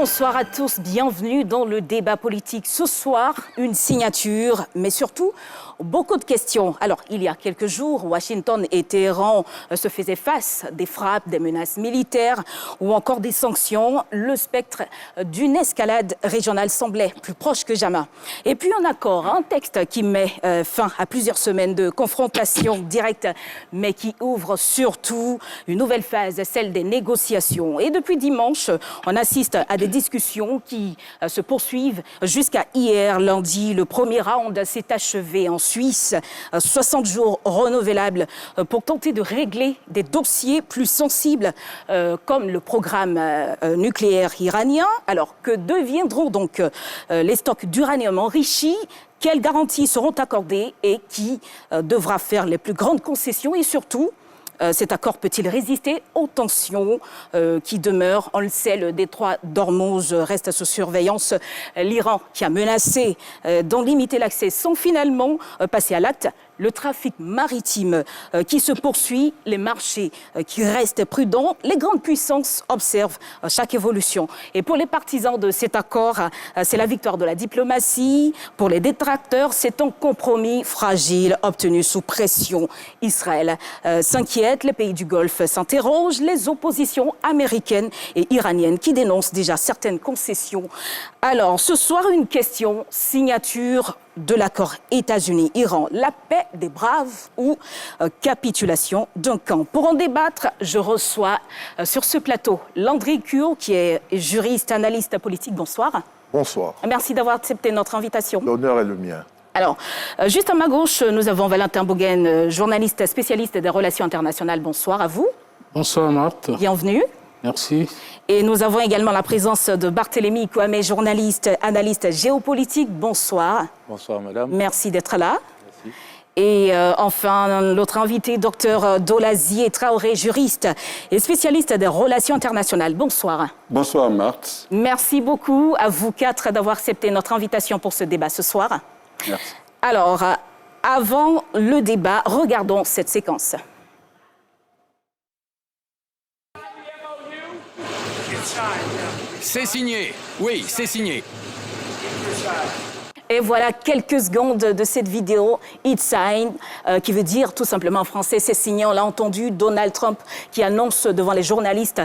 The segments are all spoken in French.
Bonsoir à tous, bienvenue dans le débat politique. Ce soir, une signature, mais surtout beaucoup de questions. Alors, il y a quelques jours, Washington et Téhéran se faisaient face, des frappes, des menaces militaires ou encore des sanctions. Le spectre d'une escalade régionale semblait plus proche que jamais. Et puis un accord, un texte qui met fin à plusieurs semaines de confrontation directe, mais qui ouvre surtout une nouvelle phase, celle des négociations. Et depuis dimanche, on assiste à des discussions qui se poursuivent jusqu'à hier, lundi. Le premier round s'est achevé en Suisse. 60 jours renouvelables pour tenter de régler des dossiers plus sensibles comme le programme nucléaire iranien. Alors, que deviendront donc les stocks d'uranium enrichi ? Quelles garanties seront accordées et qui devra faire les plus grandes concessions et surtout, cet accord peut-il résister aux tensions qui demeurent? On le sait, le détroit d'Ormuz reste sous surveillance. L'Iran qui a menacé d'en limiter l'accès sans finalement passer à l'acte. Le trafic maritime qui se poursuit, les marchés qui restent prudents. Les grandes puissances observent chaque évolution. Et pour les partisans de cet accord, c'est la victoire de la diplomatie. Pour les détracteurs, c'est un compromis fragile obtenu sous pression. Israël s'inquiète, les pays du Golfe s'interrogent, les oppositions américaines et iraniennes qui dénoncent déjà certaines concessions. Alors, ce soir, une question, signature de l'accord États-Unis-Iran, la paix des braves ou capitulation d'un camp. Pour en débattre, je reçois sur ce plateau Landry Cure, qui est juriste, analyste politique. Bonsoir. Bonsoir. Merci d'avoir accepté notre invitation. L'honneur est le mien. Alors, juste à ma gauche, nous avons Valentin Bogen, journaliste spécialiste des relations internationales. Bonsoir à vous. Bonsoir Marthe. Bienvenue. Merci. Et nous avons également la présence de Barthélémy Kouamé, journaliste, analyste géopolitique. Bonsoir. Bonsoir madame. Merci d'être là. Merci. Et enfin, l'autre invité, docteur Dolazié Traoré, juriste et spécialiste des relations internationales. Bonsoir. Bonsoir Marthe. Merci beaucoup à vous quatre d'avoir accepté notre invitation pour ce débat ce soir. Merci. Alors, avant le débat, regardons cette séquence. C'est signé. Oui, c'est signé. Et voilà quelques secondes de cette vidéo, It's signed, qui veut dire tout simplement en français, c'est signé. On l'a entendu, Donald Trump qui annonce devant les journalistes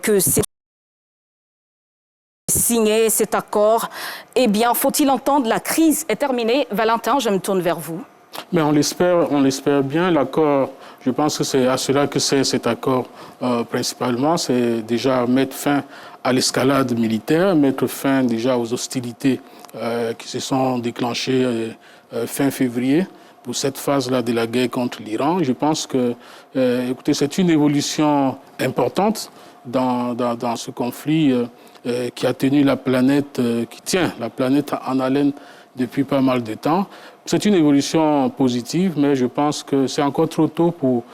que c'est signé cet accord. Eh bien, faut-il entendre, la crise est terminée. Valentin, je me tourne vers vous. Mais on l'espère bien. L'accord, je pense que c'est à cela que c'est cet accord principalement. C'est déjà mettre fin à l'escalade militaire, mettre fin déjà aux hostilités qui se sont déclenchées fin février pour cette phase-là de la guerre contre l'Iran. Je pense que, écoutez, c'est une évolution importante dans ce conflit qui a tenu la planète, qui tient la planète en haleine depuis pas mal de temps. C'est une évolution positive, mais je pense que c'est encore trop tôt pour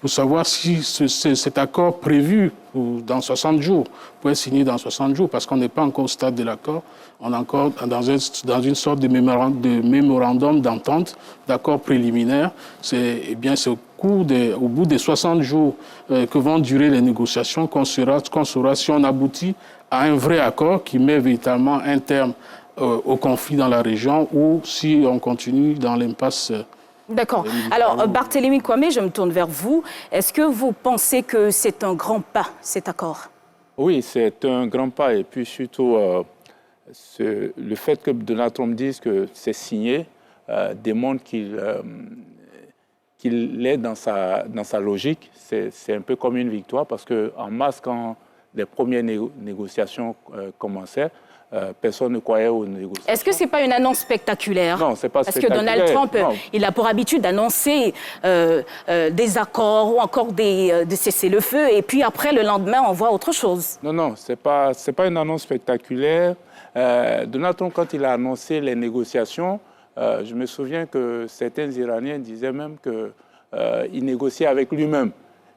savoir si cet accord prévu dans 60 jours peut être signé dans 60 jours, parce qu'on n'est pas encore au stade de l'accord. On est encore dans une sorte de mémorandum d'entente, d'accord préliminaire. C'est au bout des 60 jours que vont durer les négociations qu'on saura si on aboutit à un vrai accord qui met véritablement un terme au conflit dans la région ou si on continue dans l'impasse. D'accord. Alors, Barthélémy Kouamé, je me tourne vers vous. Est-ce que vous pensez que c'est un grand pas, cet accord? Oui, c'est un grand pas. Et puis surtout, le fait que Donald Trump dise que c'est signé démontre qu'il est dans sa logique. C'est un peu comme une victoire parce qu'en masse, quand les premières négociations commençaient, personne ne croyait aux négociations. Est-ce que ce n'est pas une annonce spectaculaire? Non, ce n'est pas spectaculaire. Parce que Donald Trump, il a pour habitude d'annoncer des accords ou encore des cessez-le-feu, et puis après, le lendemain, on voit autre chose. Non, ce n'est pas une annonce spectaculaire. Donald Trump, quand il a annoncé les négociations, je me souviens que certains Iraniens disaient même qu'il négociait avec lui-même.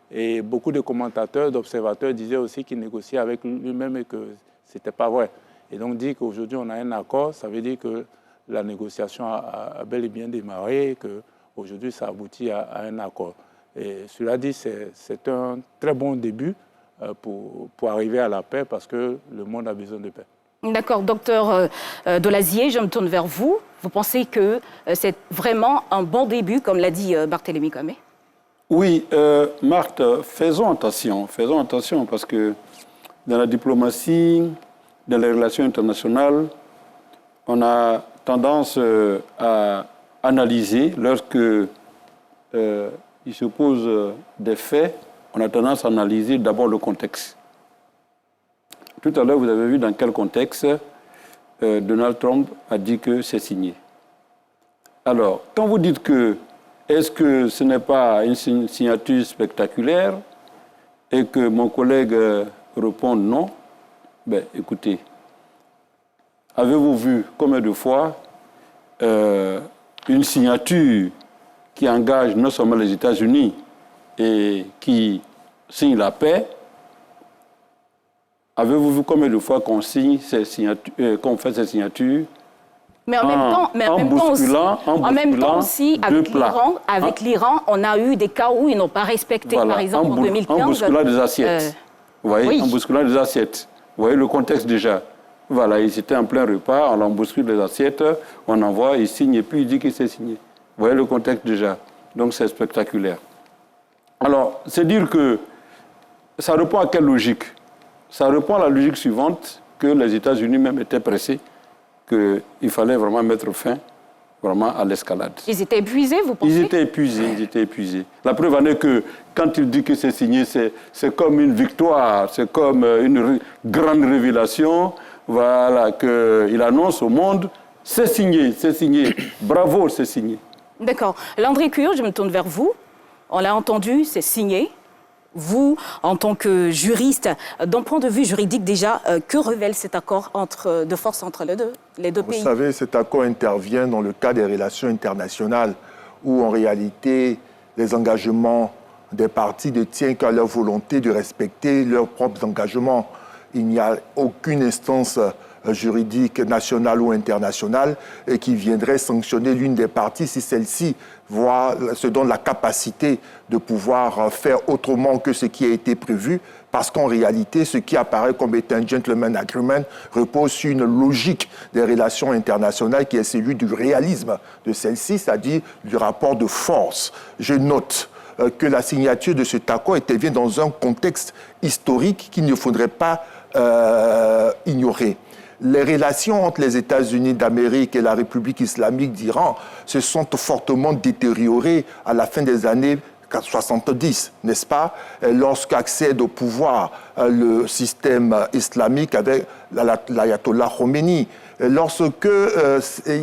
Et beaucoup de commentateurs, d'observateurs disaient aussi qu'il négociait avec lui-même et que ce n'était pas vrai. Et donc, dire qu'aujourd'hui, on a un accord, ça veut dire que la négociation a bel et bien démarré et qu'aujourd'hui, ça aboutit à un accord. Et cela dit, c'est un très bon début pour arriver à la paix, parce que le monde a besoin de paix. D'accord, docteur Delazier, je me tourne vers vous. Vous pensez que c'est vraiment un bon début, comme l'a dit Barthélémy Koné? Oui, Marthe, faisons attention parce que dans la diplomatie, dans les relations internationales, on a tendance à analyser lorsque il se pose des faits, on a tendance à analyser d'abord le contexte. Tout à l'heure, vous avez vu dans quel contexte Donald Trump a dit que c'est signé. Alors, quand vous dites que est-ce que ce n'est pas une signature spectaculaire et que mon collègue répond non, ben écoutez, avez-vous vu combien de fois une signature qui engage non seulement les États-Unis et qui signe la paix? Avez-vous vu combien de fois qu'on signe ces signatures, qu'on fait ces signatures? Mais en même temps aussi, avec l'Iran, on a eu des cas où ils n'ont pas respecté, voilà, par exemple, en 2015. En bousculant des assiettes. Vous voyez, oui. En bousculant des assiettes. Vous voyez le contexte déjà. Voilà, ils étaient en plein repas, on bouscule les assiettes, on envoie, il signe et puis il dit qu'il s'est signé. Vous voyez le contexte déjà. Donc c'est spectaculaire. Alors, c'est dire que ça répond à quelle logique? Ça répond à la logique suivante, que les États-Unis même étaient pressés, qu'il fallait vraiment mettre fin vraiment à l'escalade. Ils étaient épuisés, vous pensez? Ils étaient épuisés. La preuve en est que quand il dit que c'est signé, c'est comme une victoire, c'est comme une grande révélation, voilà, qu'il annonce au monde, c'est signé, bravo, c'est signé. D'accord. Landry Cure, je me tourne vers vous. On l'a entendu, c'est signé. Vous, en tant que juriste, d'un point de vue juridique déjà, que révèle cet accord de force entre les deux pays? Vous savez, cet accord intervient dans le cadre des relations internationales où, en réalité, les engagements des parties ne tiennent qu'à leur volonté de respecter leurs propres engagements. Il n'y a aucune instance juridique nationale ou internationale qui viendrait sanctionner l'une des parties si celle-ci se donne la capacité de pouvoir faire autrement que ce qui a été prévu, parce qu'en réalité, ce qui apparaît comme étant un gentleman agreement repose sur une logique des relations internationales qui est celui du réalisme de celle-ci, c'est-à-dire du rapport de force. Je note que la signature de cet accord intervient dans un contexte historique qu'il ne faudrait pas ignorer. Les relations entre les États-Unis d'Amérique et la République islamique d'Iran se sont fortement détériorées à la fin des années 70, n'est-ce pas? Lorsqu'accède au pouvoir le système islamique avec l'ayatollah Khomeini. Lorsque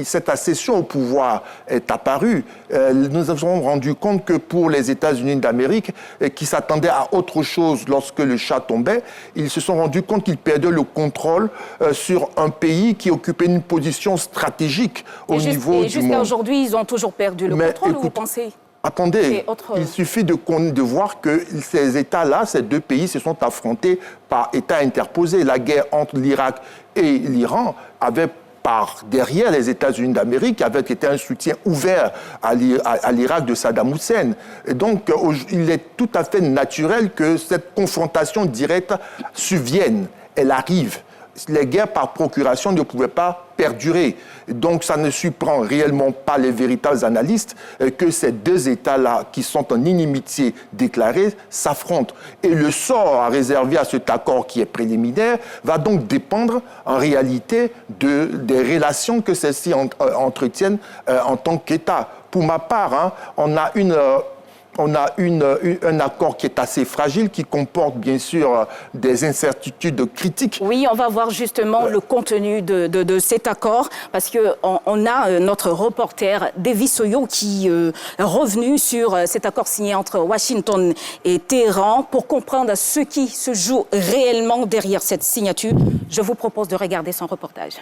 cette accession au pouvoir est apparue, nous nous avons rendu compte que pour les États-Unis d'Amérique, qui s'attendaient à autre chose lorsque le Shah tombait, ils se sont rendus compte qu'ils perdaient le contrôle sur un pays qui occupait une position stratégique au niveau du monde. Et jusqu'à aujourd'hui, ils ont toujours perdu le contrôle, vous pensez? Attendez, il suffit de voir que ces États-là, ces deux pays, se sont affrontés par États interposés. La guerre entre l'Irak et l'Iran avait par derrière les États-Unis d'Amérique, avait été un soutien ouvert à l'Irak de Saddam Hussein. Et donc, il est tout à fait naturel que cette confrontation directe survienne, elle arrive. Les guerres par procuration ne pouvaient pas perdurer. Donc, ça ne surprend réellement pas les véritables analystes que ces deux États-là, qui sont en inimitié déclarée, s'affrontent. Et le sort réservé à cet accord qui est préliminaire va donc dépendre en réalité des relations que celles-ci entretiennent en tant qu'État. Pour ma part, on a un accord qui est assez fragile, qui comporte bien sûr des incertitudes critiques. Oui, on va voir justement le contenu de cet accord, parce qu'on a notre reporter, Davis Soyo, qui est revenu sur cet accord signé entre Washington et Téhéran pour comprendre ce qui se joue réellement derrière cette signature. Je vous propose de regarder son reportage.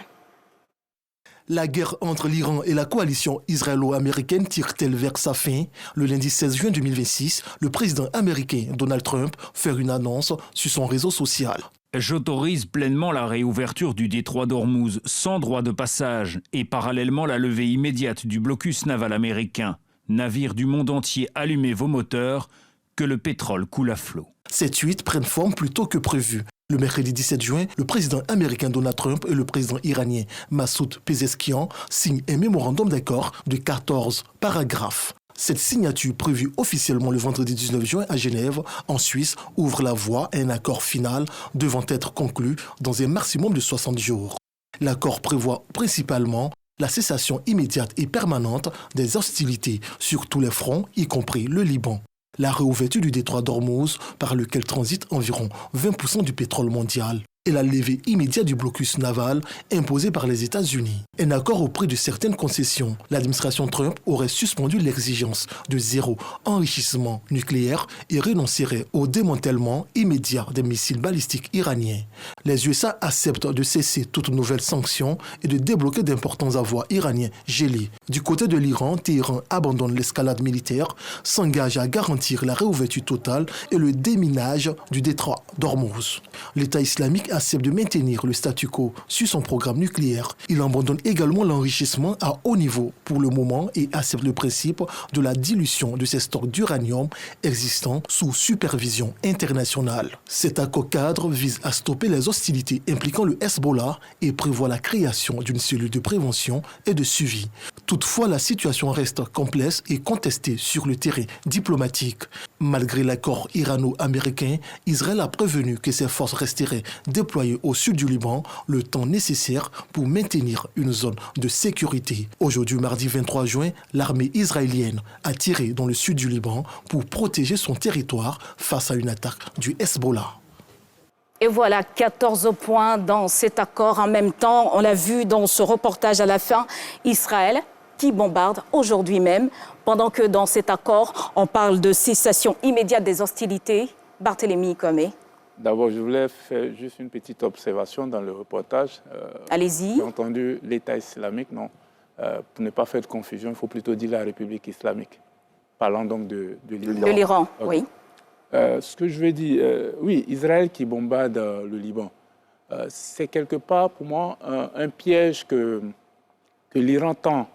La guerre entre l'Iran et la coalition israélo-américaine tire-t-elle vers sa fin? Le lundi 16 juin 2026, le président américain Donald Trump fait une annonce sur son réseau social. J'autorise pleinement la réouverture du détroit d'Ormuz sans droit de passage et parallèlement la levée immédiate du blocus naval américain. Navires du monde entier, allumez vos moteurs, que le pétrole coule à flot. Ces tweets prennent forme plus tôt que prévu. Le mercredi 17 juin, le président américain Donald Trump et le président iranien Massoud Pezeshkian signent un mémorandum d'accord de 14 paragraphes. Cette signature, prévue officiellement le vendredi 19 juin à Genève, en Suisse, ouvre la voie à un accord final devant être conclu dans un maximum de 60 jours. L'accord prévoit principalement la cessation immédiate et permanente des hostilités sur tous les fronts, y compris le Liban. La réouverture du détroit d'Ormuz, par lequel transite environ 20% du pétrole mondial, et la levée immédiate du blocus naval imposé par les États-Unis. Un accord au prix de certaines concessions. L'administration Trump aurait suspendu l'exigence de zéro enrichissement nucléaire et renoncerait au démantèlement immédiat des missiles balistiques iraniens. Les USA acceptent de cesser toute nouvelle sanction et de débloquer d'importants avoirs iraniens gelés. Du côté de l'Iran, Téhéran abandonne l'escalade militaire, s'engage à garantir la réouverture totale et le déminage du détroit d'Ormuz. L'État islamique accepte de maintenir le statu quo sur son programme nucléaire. Il abandonne également l'enrichissement à haut niveau pour le moment et accepte le principe de la dilution de ses stocks d'uranium existants sous supervision internationale. Cet accord cadre vise à stopper les hostilités impliquant le Hezbollah et prévoit la création d'une cellule de prévention et de suivi. Toutefois, la situation reste complexe et contestée sur le terrain diplomatique. Malgré l'accord irano-américain, Israël a prévenu que ses forces resteraient déployées au sud du Liban le temps nécessaire pour maintenir une zone de sécurité. Aujourd'hui, mardi 23 juin, l'armée israélienne a tiré dans le sud du Liban pour protéger son territoire face à une attaque du Hezbollah. Et voilà, 14 points dans cet accord. En même temps, on l'a vu dans ce reportage à la fin, Israël qui bombarde aujourd'hui même, pendant que dans cet accord, on parle de cessation immédiate des hostilités. Barthélémy Komé. D'abord, je voulais faire juste une petite observation dans le reportage. Allez-y. J'ai entendu l'État islamique, non. Pour ne pas faire de confusion, il faut plutôt dire la République islamique. Parlant donc de l'Iran. De l'Iran, okay. Oui. Ce que je veux dire, oui, Israël qui bombarde le Liban, c'est quelque part pour moi un piège que l'Iran tend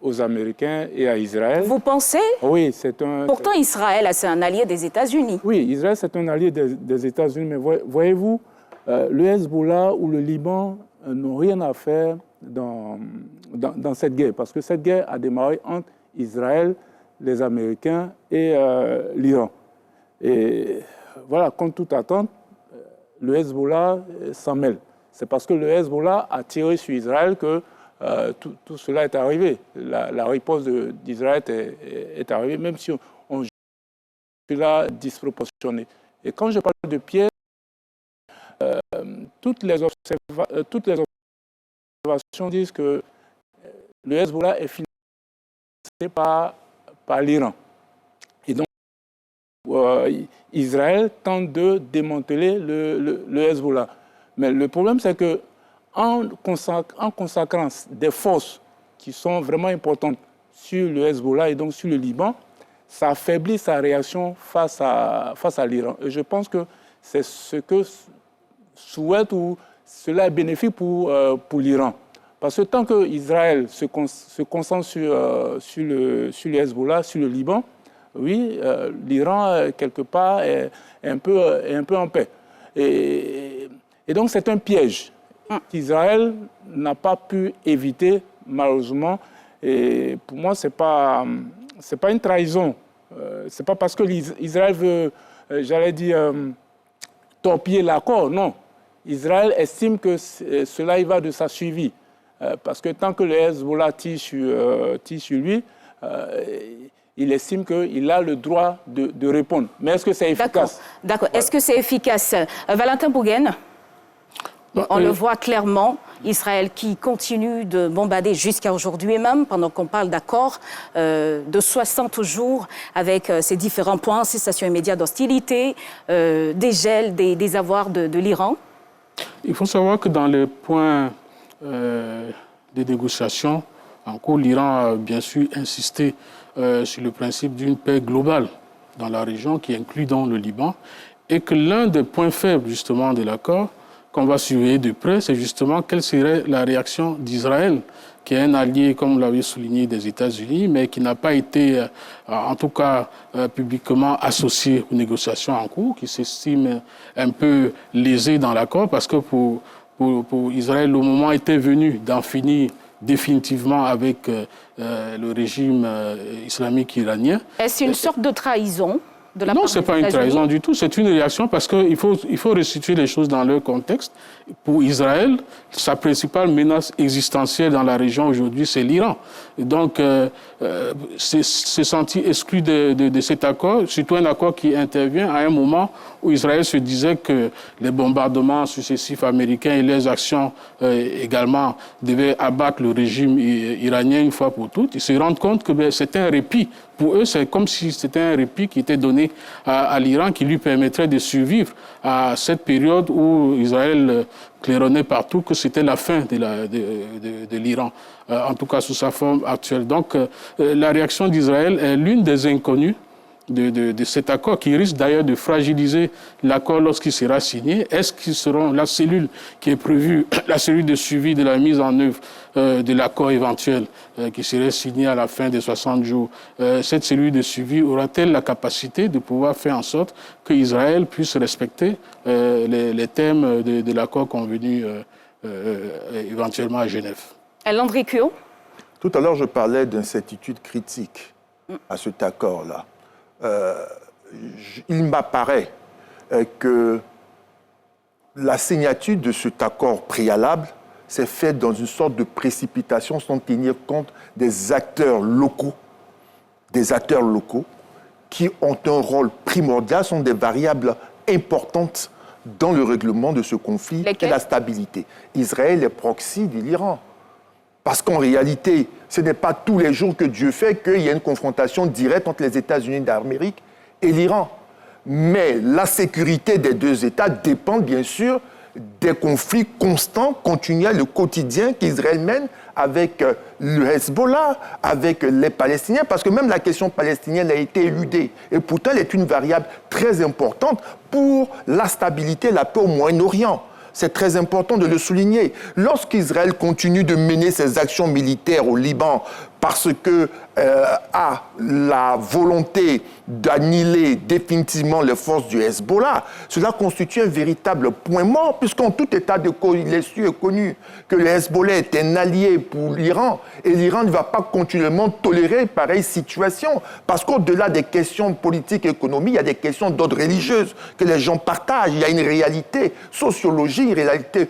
aux Américains et à Israël. Vous pensez? Oui, c'est un... Pourtant, Israël, c'est un allié des États-Unis. Oui, Israël, c'est un allié des États-Unis, mais voyez-vous, le Hezbollah ou le Liban n'ont rien à faire dans cette guerre, parce que cette guerre a démarré entre Israël, les Américains et l'Iran. Et voilà, contre toute attente, le Hezbollah s'en mêle. C'est parce que le Hezbollah a tiré sur Israël que tout cela est arrivé. La riposte d'Israël est arrivée, même si on juge cela disproportionné. Et quand je parle de piège, toutes les observations disent que le Hezbollah est financé par l'Iran. Et donc, Israël tente de démanteler le Hezbollah. Mais le problème, c'est que en consacrant des forces qui sont vraiment importantes sur le Hezbollah et donc sur le Liban, ça affaiblit sa réaction face à l'Iran. Et je pense que c'est ce que souhaite ou cela est bénéfique pour l'Iran. Parce que tant qu'Israël se concentre sur le Hezbollah, sur le Liban, oui, l'Iran, quelque part, est un peu en paix. Et donc, c'est un piège qu'Israël n'a pas pu éviter, malheureusement. Et pour moi, ce n'est pas une trahison. Ce n'est pas parce que l'Israël veut, j'allais dire, torpiller l'accord. Non. Israël estime que cela y va de sa survie. Parce que tant que le Hezbollah tire sur lui, il estime qu'il a le droit de répondre. Mais est-ce que c'est efficace? D'accord. Voilà. Est-ce que c'est efficace? Valentin Bouguen, on le voit clairement, Israël qui continue de bombarder jusqu'à aujourd'hui même, pendant qu'on parle d'accord de 60 jours avec ces différents points, cessation immédiate d'hostilité, dégel des avoirs de l'Iran. Il faut savoir que dans les points des négociations en cours, l'Iran a bien sûr insisté sur le principe d'une paix globale dans la région qui inclut dans le Liban et que l'un des points faibles justement de l'accord qu'on va surveiller de près, c'est justement quelle serait la réaction d'Israël qui est un allié, comme vous l'avez souligné, des États-Unis, mais qui n'a pas été, en tout cas publiquement, associé aux négociations en cours, qui s'estime un peu lésé dans l'accord, parce que pour Israël, le moment était venu d'en finir définitivement avec le régime islamique iranien. Est-ce une sorte de trahison de la part Non, ce n'est pas une trahison du tout. C'est une réaction parce qu'il faut restituer les choses dans leur contexte. Pour Israël, sa principale menace existentielle dans la région aujourd'hui, c'est l'Iran. Donc, se sentir exclu de cet accord, surtout un accord qui intervient à un moment où Israël se disait que les bombardements successifs américains et les actions également devaient abattre le régime iranien une fois pour toutes. Ils se rendent compte que c'est un répit. Pour eux, c'est comme si c'était un répit qui était donné à l'Iran qui lui permettrait de survivre à cette période où Israël claironnait partout que c'était la fin de l'Iran, en tout cas sous sa forme actuelle. Donc la réaction d'Israël est l'une des inconnues de cet accord qui risque d'ailleurs de fragiliser l'accord lorsqu'il sera signé. Est-ce qu'ils seront la cellule qui est prévue, la cellule de suivi de la mise en œuvre de l'accord éventuel qui serait signé à la fin des 60 jours, cette cellule de suivi aura-t-elle la capacité de pouvoir faire en sorte qu'Israël puisse respecter les thèmes de l'accord convenu éventuellement à Genève? Landry Cuot. Tout à l'heure, je parlais d'incertitude critique à cet accord-là. Il m'apparaît que la signature de cet accord préalable s'est faite dans une sorte de précipitation sans tenir compte des acteurs locaux qui ont un rôle primordial, sont des variables importantes dans le règlement de ce conflit et la stabilité. Israël est proxy de l'Iran. Parce qu'en réalité, ce n'est pas tous les jours que Dieu fait qu'il y a une confrontation directe entre les États-Unis d'Amérique et l'Iran. Mais la sécurité des deux États dépend bien sûr des conflits constants, continuels, quotidiens qu'Israël mène avec le Hezbollah, avec les Palestiniens, parce que même la question palestinienne a été éludée. Et pourtant, elle est une variable très importante pour la stabilité et la paix au Moyen-Orient. C'est très important de le souligner. Lorsqu'Israël continue de mener ses actions militaires au Liban parce que a la volonté d'annihiler définitivement les forces du Hezbollah, cela constitue un véritable point mort, puisqu'en tout état de cause, il est su et connu que le Hezbollah est un allié pour l'Iran, et l'Iran ne va pas continuellement tolérer pareille situation, parce qu'au-delà des questions politiques et économiques, il y a des questions d'ordre religieux que les gens partagent. Il y a une réalité sociologique, une réalité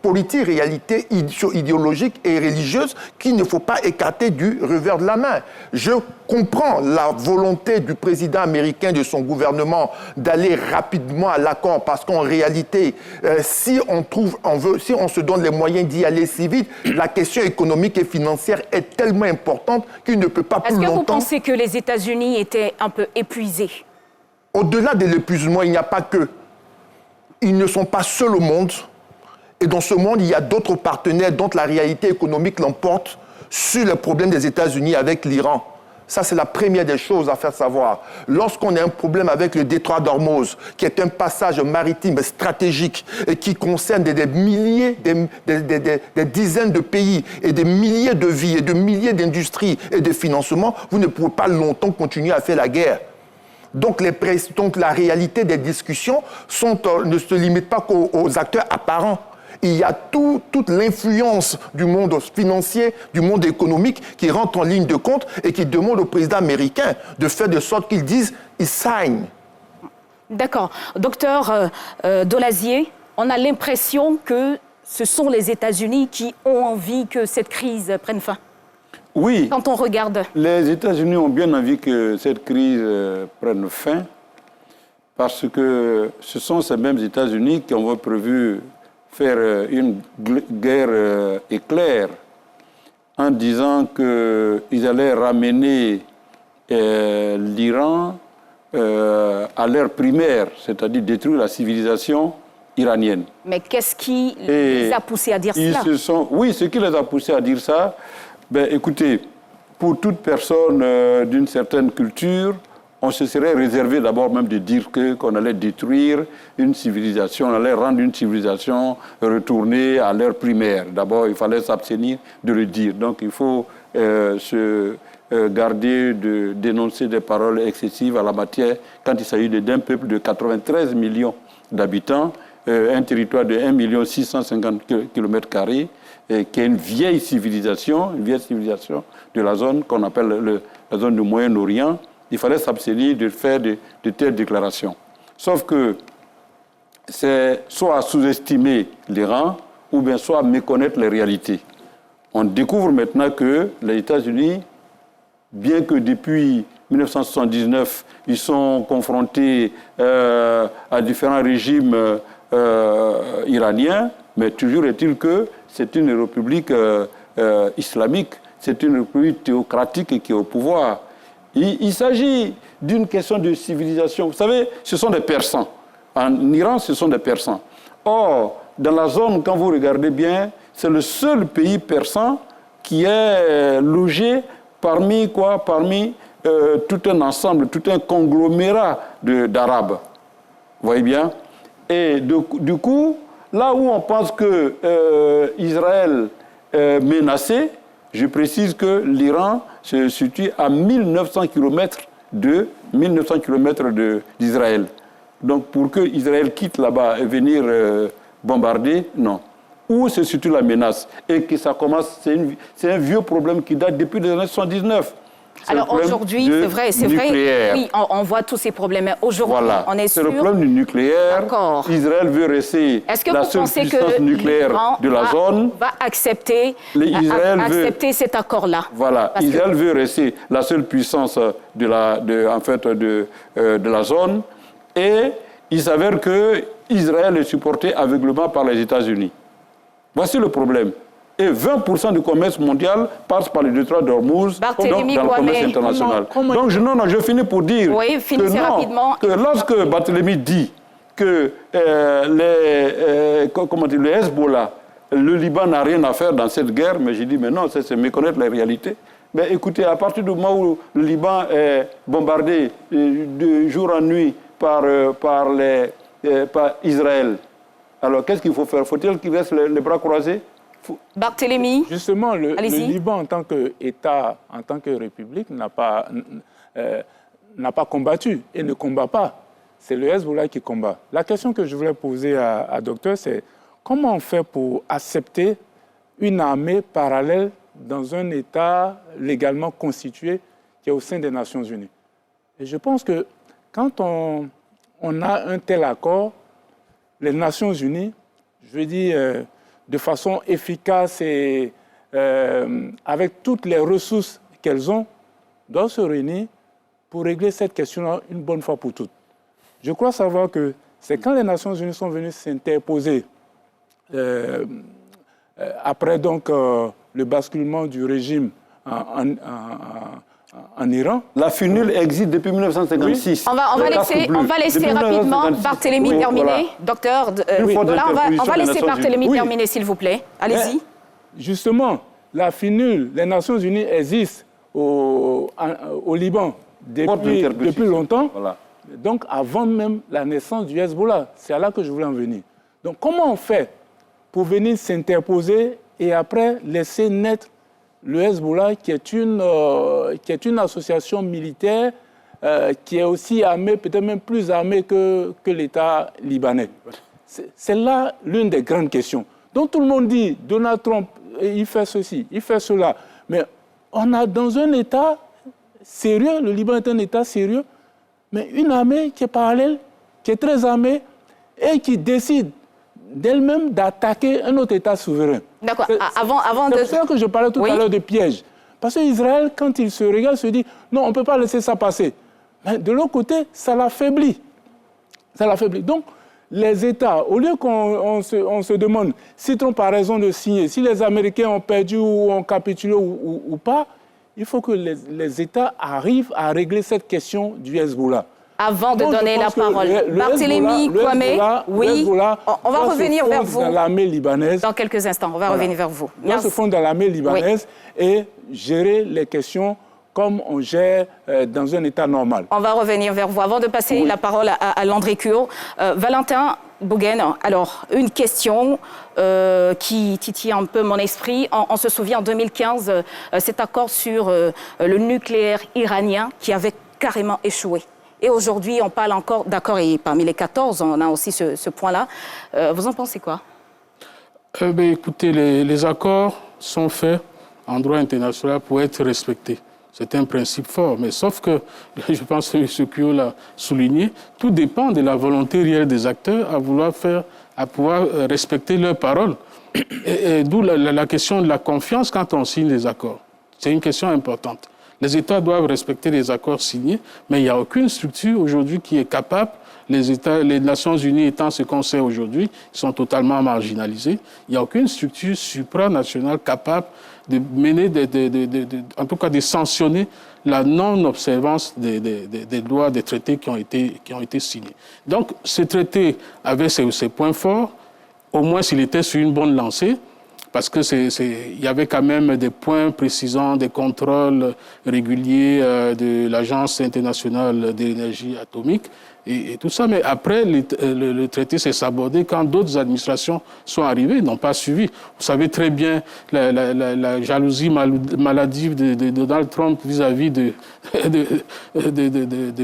politique, une réalité idéologique et religieuse qu'il ne faut pas écarter du revers de la main. Je comprends la volonté du président américain, de son gouvernement, d'aller rapidement à l'accord, parce qu'en réalité, si on se donne les moyens d'y aller si vite, la question économique et financière est tellement importante qu'il ne peut pas plus longtemps... Est-ce que vous pensez que les États-Unis étaient un peu épuisés? Au-delà de l'épuisement, il n'y a pas que. Ils ne sont pas seuls au monde. Et dans ce monde, il y a d'autres partenaires dont la réalité économique l'emporte sur le problème des États-Unis avec l'Iran. Ça, c'est la première des choses à faire savoir. Lorsqu'on a un problème avec le détroit d'Ormuz, qui est un passage maritime stratégique et qui concerne des milliers, des dizaines de pays et des milliers de vies et de milliers d'industries et de financements, vous ne pouvez pas longtemps continuer à faire la guerre. Donc la réalité des discussions ne se limite pas qu'aux acteurs apparents. Il y a toute l'influence du monde financier, du monde économique qui rentre en ligne de compte et qui demande au président américain de faire de sorte qu'il dise « il signe ». D'accord. Docteur Dolazier, on a l'impression que ce sont les États-Unis qui ont envie que cette crise prenne fin. Oui. Quand on regarde... Les États-Unis ont bien envie que cette crise prenne fin parce que ce sont ces mêmes États-Unis qui ont prévu faire une guerre éclair en disant qu'ils allaient ramener l'Iran à l'ère primaire, c'est-à-dire détruire la civilisation iranienne. Mais qu'est-ce qui les a poussés à dire cela? Oui, ce qui les a poussés à dire ça, écoutez, pour toute personne d'une certaine culture, on se serait réservé d'abord même de dire qu'on allait détruire une civilisation, on allait rendre une civilisation retournée à l'ère primaire. D'abord, il fallait s'abstenir de le dire. Donc, il faut se garder de dénoncer des paroles excessives à la matière quand il s'agit d'un peuple de 93 millions d'habitants, un territoire de 1 650 km², qui est une vieille civilisation de la zone qu'on appelle la zone du Moyen-Orient. Il fallait s'abstenir de faire de telles déclarations. Sauf que c'est soit sous-estimer l'Iran ou bien soit méconnaître les réalités. On découvre maintenant que les États-Unis, bien que depuis 1979, ils sont confrontés à différents régimes iraniens, mais toujours est-il que c'est une république islamique, c'est une république théocratique qui est au pouvoir. Il s'agit d'une question de civilisation. Vous savez, ce sont des Persans. En Iran, ce sont des Persans. Or, dans la zone, quand vous regardez bien, c'est le seul pays persan qui est logé parmi tout un ensemble, tout un conglomérat d'Arabes. Vous voyez bien? Et du coup, là où on pense que Israël est menacé, je précise que l'Iran se situe à 1900 km d'Israël. Donc pour que Israël quitte là-bas et venir bombarder, non. Où se situe la menace? Et que ça commence, c'est un vieux problème qui date depuis les années 79. Alors aujourd'hui, c'est vrai, oui, on voit tous ces problèmes. Aujourd'hui, voilà. On est sûr... C'est le problème du nucléaire. Israël veut rester la seule puissance nucléaire de la zone. Va accepter cet accord-là. Voilà. Israël veut rester la seule puissance de la zone. Et il s'avère que Israël est supporté aveuglément par les États-Unis. Voici le problème. Et 20% du commerce mondial passe par le détroit d'Ormuz, dans le commerce international. Donc, je finis pour dire que lorsque Barthélemy dit que le Hezbollah, le Liban n'a rien à faire dans cette guerre, mais j'ai dit, mais non, c'est méconnaître la réalité. Mais écoutez, à partir du moment où le Liban est bombardé de jour en nuit par Israël, alors qu'est-ce qu'il faut faire? Faut-il qu'il reste les bras croisés? Barthélemy. Justement, le Liban, en tant qu'État, en tant que République, n'a pas combattu et ne combat pas. C'est le Hezbollah qui combat. La question que je voulais poser à Docteur, c'est comment on fait pour accepter une armée parallèle dans un État légalement constitué qui est au sein des Nations Unies? Et je pense que quand on a un tel accord, les Nations Unies, je veux dire... de façon efficace et avec toutes les ressources qu'elles ont, doivent se réunir pour régler cette question-là une bonne fois pour toutes. Je crois savoir que c'est quand les Nations Unies sont venues s'interposer après donc, le basculement du régime en Iran. La FUNUL existe depuis 1956. Oui. On va laisser rapidement Barthélemy terminer. Voilà. Docteur, on va laisser Barthélemy terminer, s'il vous plaît. Allez-y. Justement, la FUNUL, les Nations Unies existent au Liban depuis longtemps. Voilà. Donc, avant même la naissance du Hezbollah. C'est à là que je voulais en venir. Donc, comment on fait pour venir s'interposer et après laisser naître le Hezbollah, qui est une association militaire qui est aussi armée, peut-être même plus armée que l'État libanais. C'est là l'une des grandes questions. Donc tout le monde dit, Donald Trump, il fait ceci, il fait cela. Mais on a dans un État sérieux, le Liban est un État sérieux, mais une armée qui est parallèle, qui est très armée et qui décide d'elle-même d'attaquer un autre État souverain. D'accord. C'est pour ça que je parlais tout à l'heure de piège. Parce que Israël, quand il se regarde, se dit non, on ne peut pas laisser ça passer. Mais de l'autre côté, ça l'affaiblit. Ça l'affaiblit. Donc, les États, au lieu qu'on se demande si Trump a raison de signer, si les Américains ont perdu ou ont capitulé ou pas, il faut que les États arrivent à régler cette question du Hezbollah. Avant de donner la parole, Barthélemy Kwame, oui, on va revenir vers vous dans l'armée libanaise. Dans quelques instants, on va revenir vers vous. On se fondre dans l'armée libanaise et gérer les questions comme on gère dans un État normal. On va revenir vers vous. Avant de passer la parole à Landry Cuo, Valentin Bougen, alors une question qui titille un peu mon esprit. On se souvient en 2015, cet accord sur le nucléaire iranien qui avait carrément échoué. Et aujourd'hui, on parle encore d'accord, et parmi les 14, on a aussi ce point-là. Vous en pensez quoi? Écoutez, les accords sont faits en droit international pour être respectés. C'est un principe fort, mais sauf que, je pense que M. Cuo l'a souligné, tout dépend de la volonté réelle des acteurs à pouvoir respecter leurs paroles. Et d'où la question de la confiance quand on signe les accords. C'est une question importante. Les États doivent respecter les accords signés, mais il n'y a aucune structure aujourd'hui qui est capable, les Nations Unies étant ce qu'on sait aujourd'hui, ils sont totalement marginalisés, il n'y a aucune structure supranationale capable de mener, en tout cas de sanctionner la non-observance des lois, des traités qui ont été signés. Donc ce traité avait ses points forts, au moins s'il était sur une bonne lancée, parce qu'il y avait quand même des points précisant des contrôles réguliers de l'Agence internationale de l'énergie atomique et tout ça. Mais après, le traité s'est sabordé quand d'autres administrations sont arrivées, n'ont pas suivi. Vous savez très bien la jalousie maladive de Donald Trump vis-à-vis de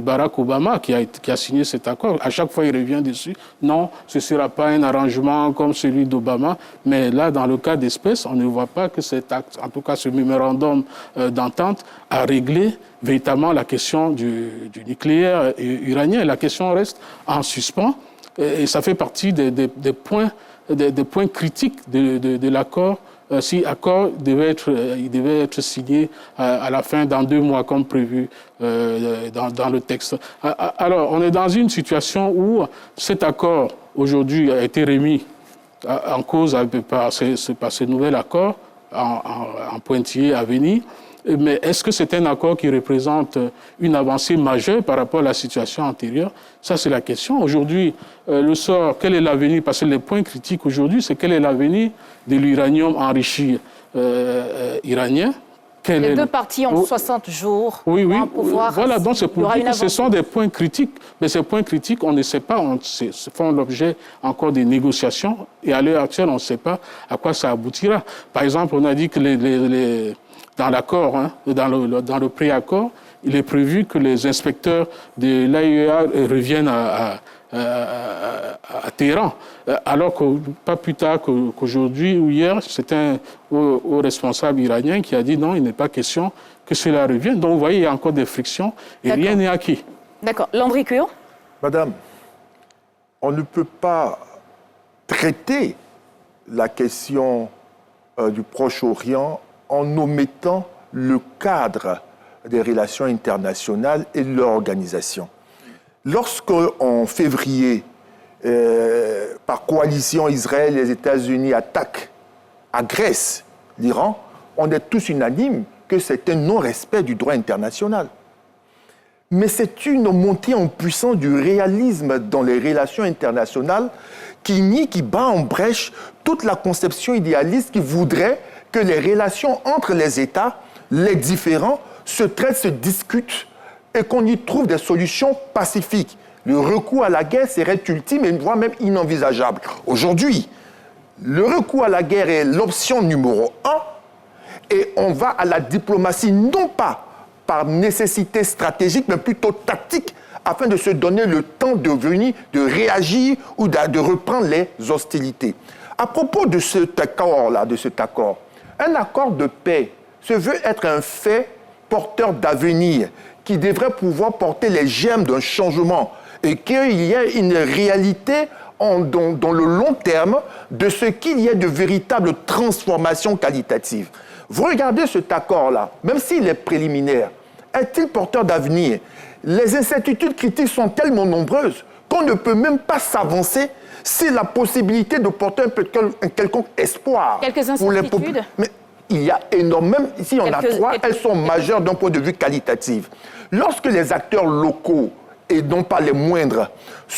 Barack Obama qui a signé cet accord. À chaque fois, il revient dessus. Non, ce ne sera pas un arrangement comme celui d'Obama. Mais là, dans le cas d'espèce, on ne voit pas que cet acte, en tout cas ce mémorandum d'entente, a réglé véritablement la question du nucléaire iranien. La question reste en suspens et ça fait partie des points critiques de l'accord. Si l'accord devait être signé à la fin, dans 2 mois, comme prévu dans le texte. Alors, on est dans une situation où cet accord, aujourd'hui, a été remis en cause par ce nouvel accord en pointillé à venir. Mais est-ce que c'est un accord qui représente une avancée majeure par rapport à la situation antérieure? Ça, c'est la question. Aujourd'hui, le sort, quel est l'avenir? Parce que les points critiques aujourd'hui, c'est quel est l'avenir de l'uranium enrichi iranien? Les deux parties ont 60 jours pour pouvoir... Voilà, donc c'est pour dire que ce sont des points critiques. Mais ces points critiques, on ne sait pas, font l'objet encore des négociations. Et à l'heure actuelle, on ne sait pas à quoi ça aboutira. Par exemple, on a dit que dans l'accord, dans le préaccord, il est prévu que les inspecteurs de l'AIEA reviennent à Téhéran. Alors que pas plus tard qu'aujourd'hui ou hier, c'est un haut responsable iranien qui a dit non, il n'est pas question que cela revienne. Donc vous voyez, il y a encore des frictions et rien n'est acquis. D'accord. Landry Cuo? Madame, on ne peut pas traiter la question du Proche-Orient en omettant le cadre des relations internationales et leur organisation. Lorsque, en février, par coalition, Israël et les États-Unis agressent l'Iran, on est tous unanimes que c'est un non-respect du droit international. Mais c'est une montée en puissance du réalisme dans les relations internationales qui bat en brèche toute la conception idéaliste qui voudrait que les relations entre les États, les différents, se traitent, se discutent et qu'on y trouve des solutions pacifiques. Le recours à la guerre serait ultime et voire même inenvisageable. Aujourd'hui, le recours à la guerre est l'option numéro 1 et on va à la diplomatie non pas par nécessité stratégique mais plutôt tactique afin de se donner le temps de réagir ou de reprendre les hostilités. À propos de cet accord-là, un accord de paix se veut être un fait porteur d'avenir qui devrait pouvoir porter les germes d'un changement et qu'il y ait une réalité dans le long terme de ce qu'il y ait de véritables transformations qualitatives. Vous regardez cet accord-là, même s'il est préliminaire, est-il porteur d'avenir? Les incertitudes critiques sont tellement nombreuses qu'on ne peut même pas s'avancer c'est la possibilité de porter un quelconque espoir. Quelques incertitudes. Mais il y a énormément, ici on a 3, elles sont majeures d'un point de vue qualitatif. Lorsque les acteurs locaux, et non pas les moindres,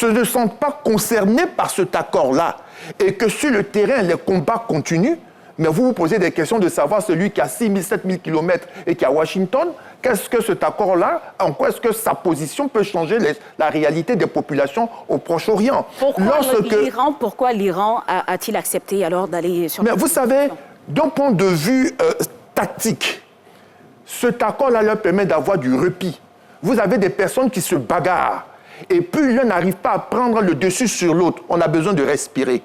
ne sentent pas concernés par cet accord-là, et que sur le terrain les combats continuent, Mais vous vous posez des questions de savoir celui qui a 6 000, 7 000 km et qui est à Washington, qu'est-ce que cet accord-là, en quoi est-ce que sa position peut changer la réalité des populations au Proche-Orient? Pourquoi l'Iran a-t-il accepté alors d'aller sur... Mais vous savez, d'un point de vue tactique, cet accord-là leur permet d'avoir du repli. Vous avez des personnes qui se bagarrent. Et plus l'un n'arrive pas à prendre le dessus sur l'autre, on a besoin de respirer.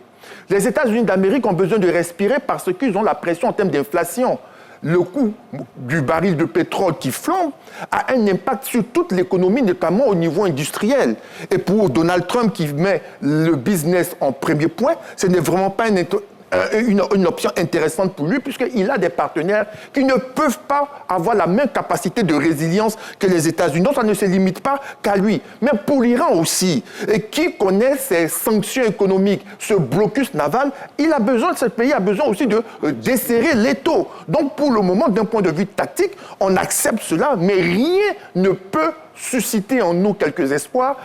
Les États-Unis d'Amérique ont besoin de respirer parce qu'ils ont la pression en termes d'inflation. Le coût du baril de pétrole qui flambe a un impact sur toute l'économie, notamment au niveau industriel. Et pour Donald Trump qui met le business en premier point, ce n'est vraiment pas une option intéressante pour lui, puisqu'il a des partenaires qui ne peuvent pas avoir la même capacité de résilience que les États-Unis. Donc, ça ne se limite pas qu'à lui. Mais pour l'Iran aussi, et qui connaît ces sanctions économiques, ce blocus naval, ce pays a besoin aussi de desserrer l'étau. Donc, pour le moment, d'un point de vue tactique, on accepte cela, mais rien ne peut susciter en nous quelques espoirs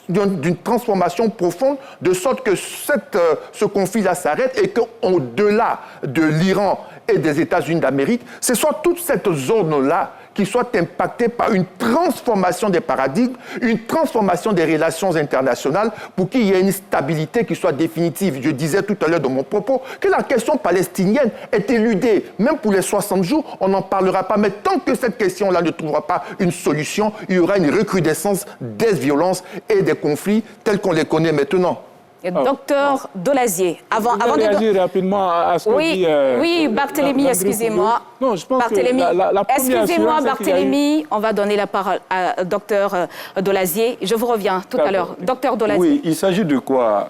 d'une transformation profonde, de sorte que ce conflit-là s'arrête et qu'au-delà de l'Iran et des États-Unis d'Amérique, ce soit toute cette zone-là qui soit impactée par une transformation des paradigmes, une transformation des relations internationales pour qu'il y ait une stabilité qui soit définitive. Je disais tout à l'heure dans mon propos que la question palestinienne est éludée. Même pour les 60 jours, on n'en parlera pas. Mais tant que cette question-là ne trouvera pas une solution, il y aura une recrudescence des violences et des conflits tels qu'on les connaît maintenant. Docteur Dolazier, avant de réagir rapidement à ce que dit... Oui, Barthélémy, excusez-moi. Non, je pense Barthélémy, que la première excusez-moi, Barthélémy, on va donner la parole à docteur Dolazier. Je vous reviens tout à l'heure. Docteur Dolazier. Oui, il s'agit de quoi,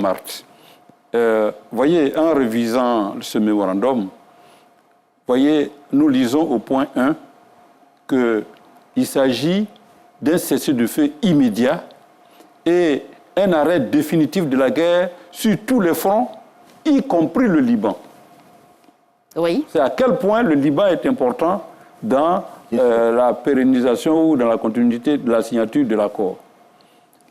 Marthe? Voyez, en révisant ce mémorandum, voyez, nous lisons au point 1 qu'il s'agit d'un cessez-le-feu immédiat et un arrêt définitif de la guerre sur tous les fronts, y compris le Liban. Oui. C'est à quel point le Liban est important dans la pérennisation ou dans la continuité de la signature de l'accord.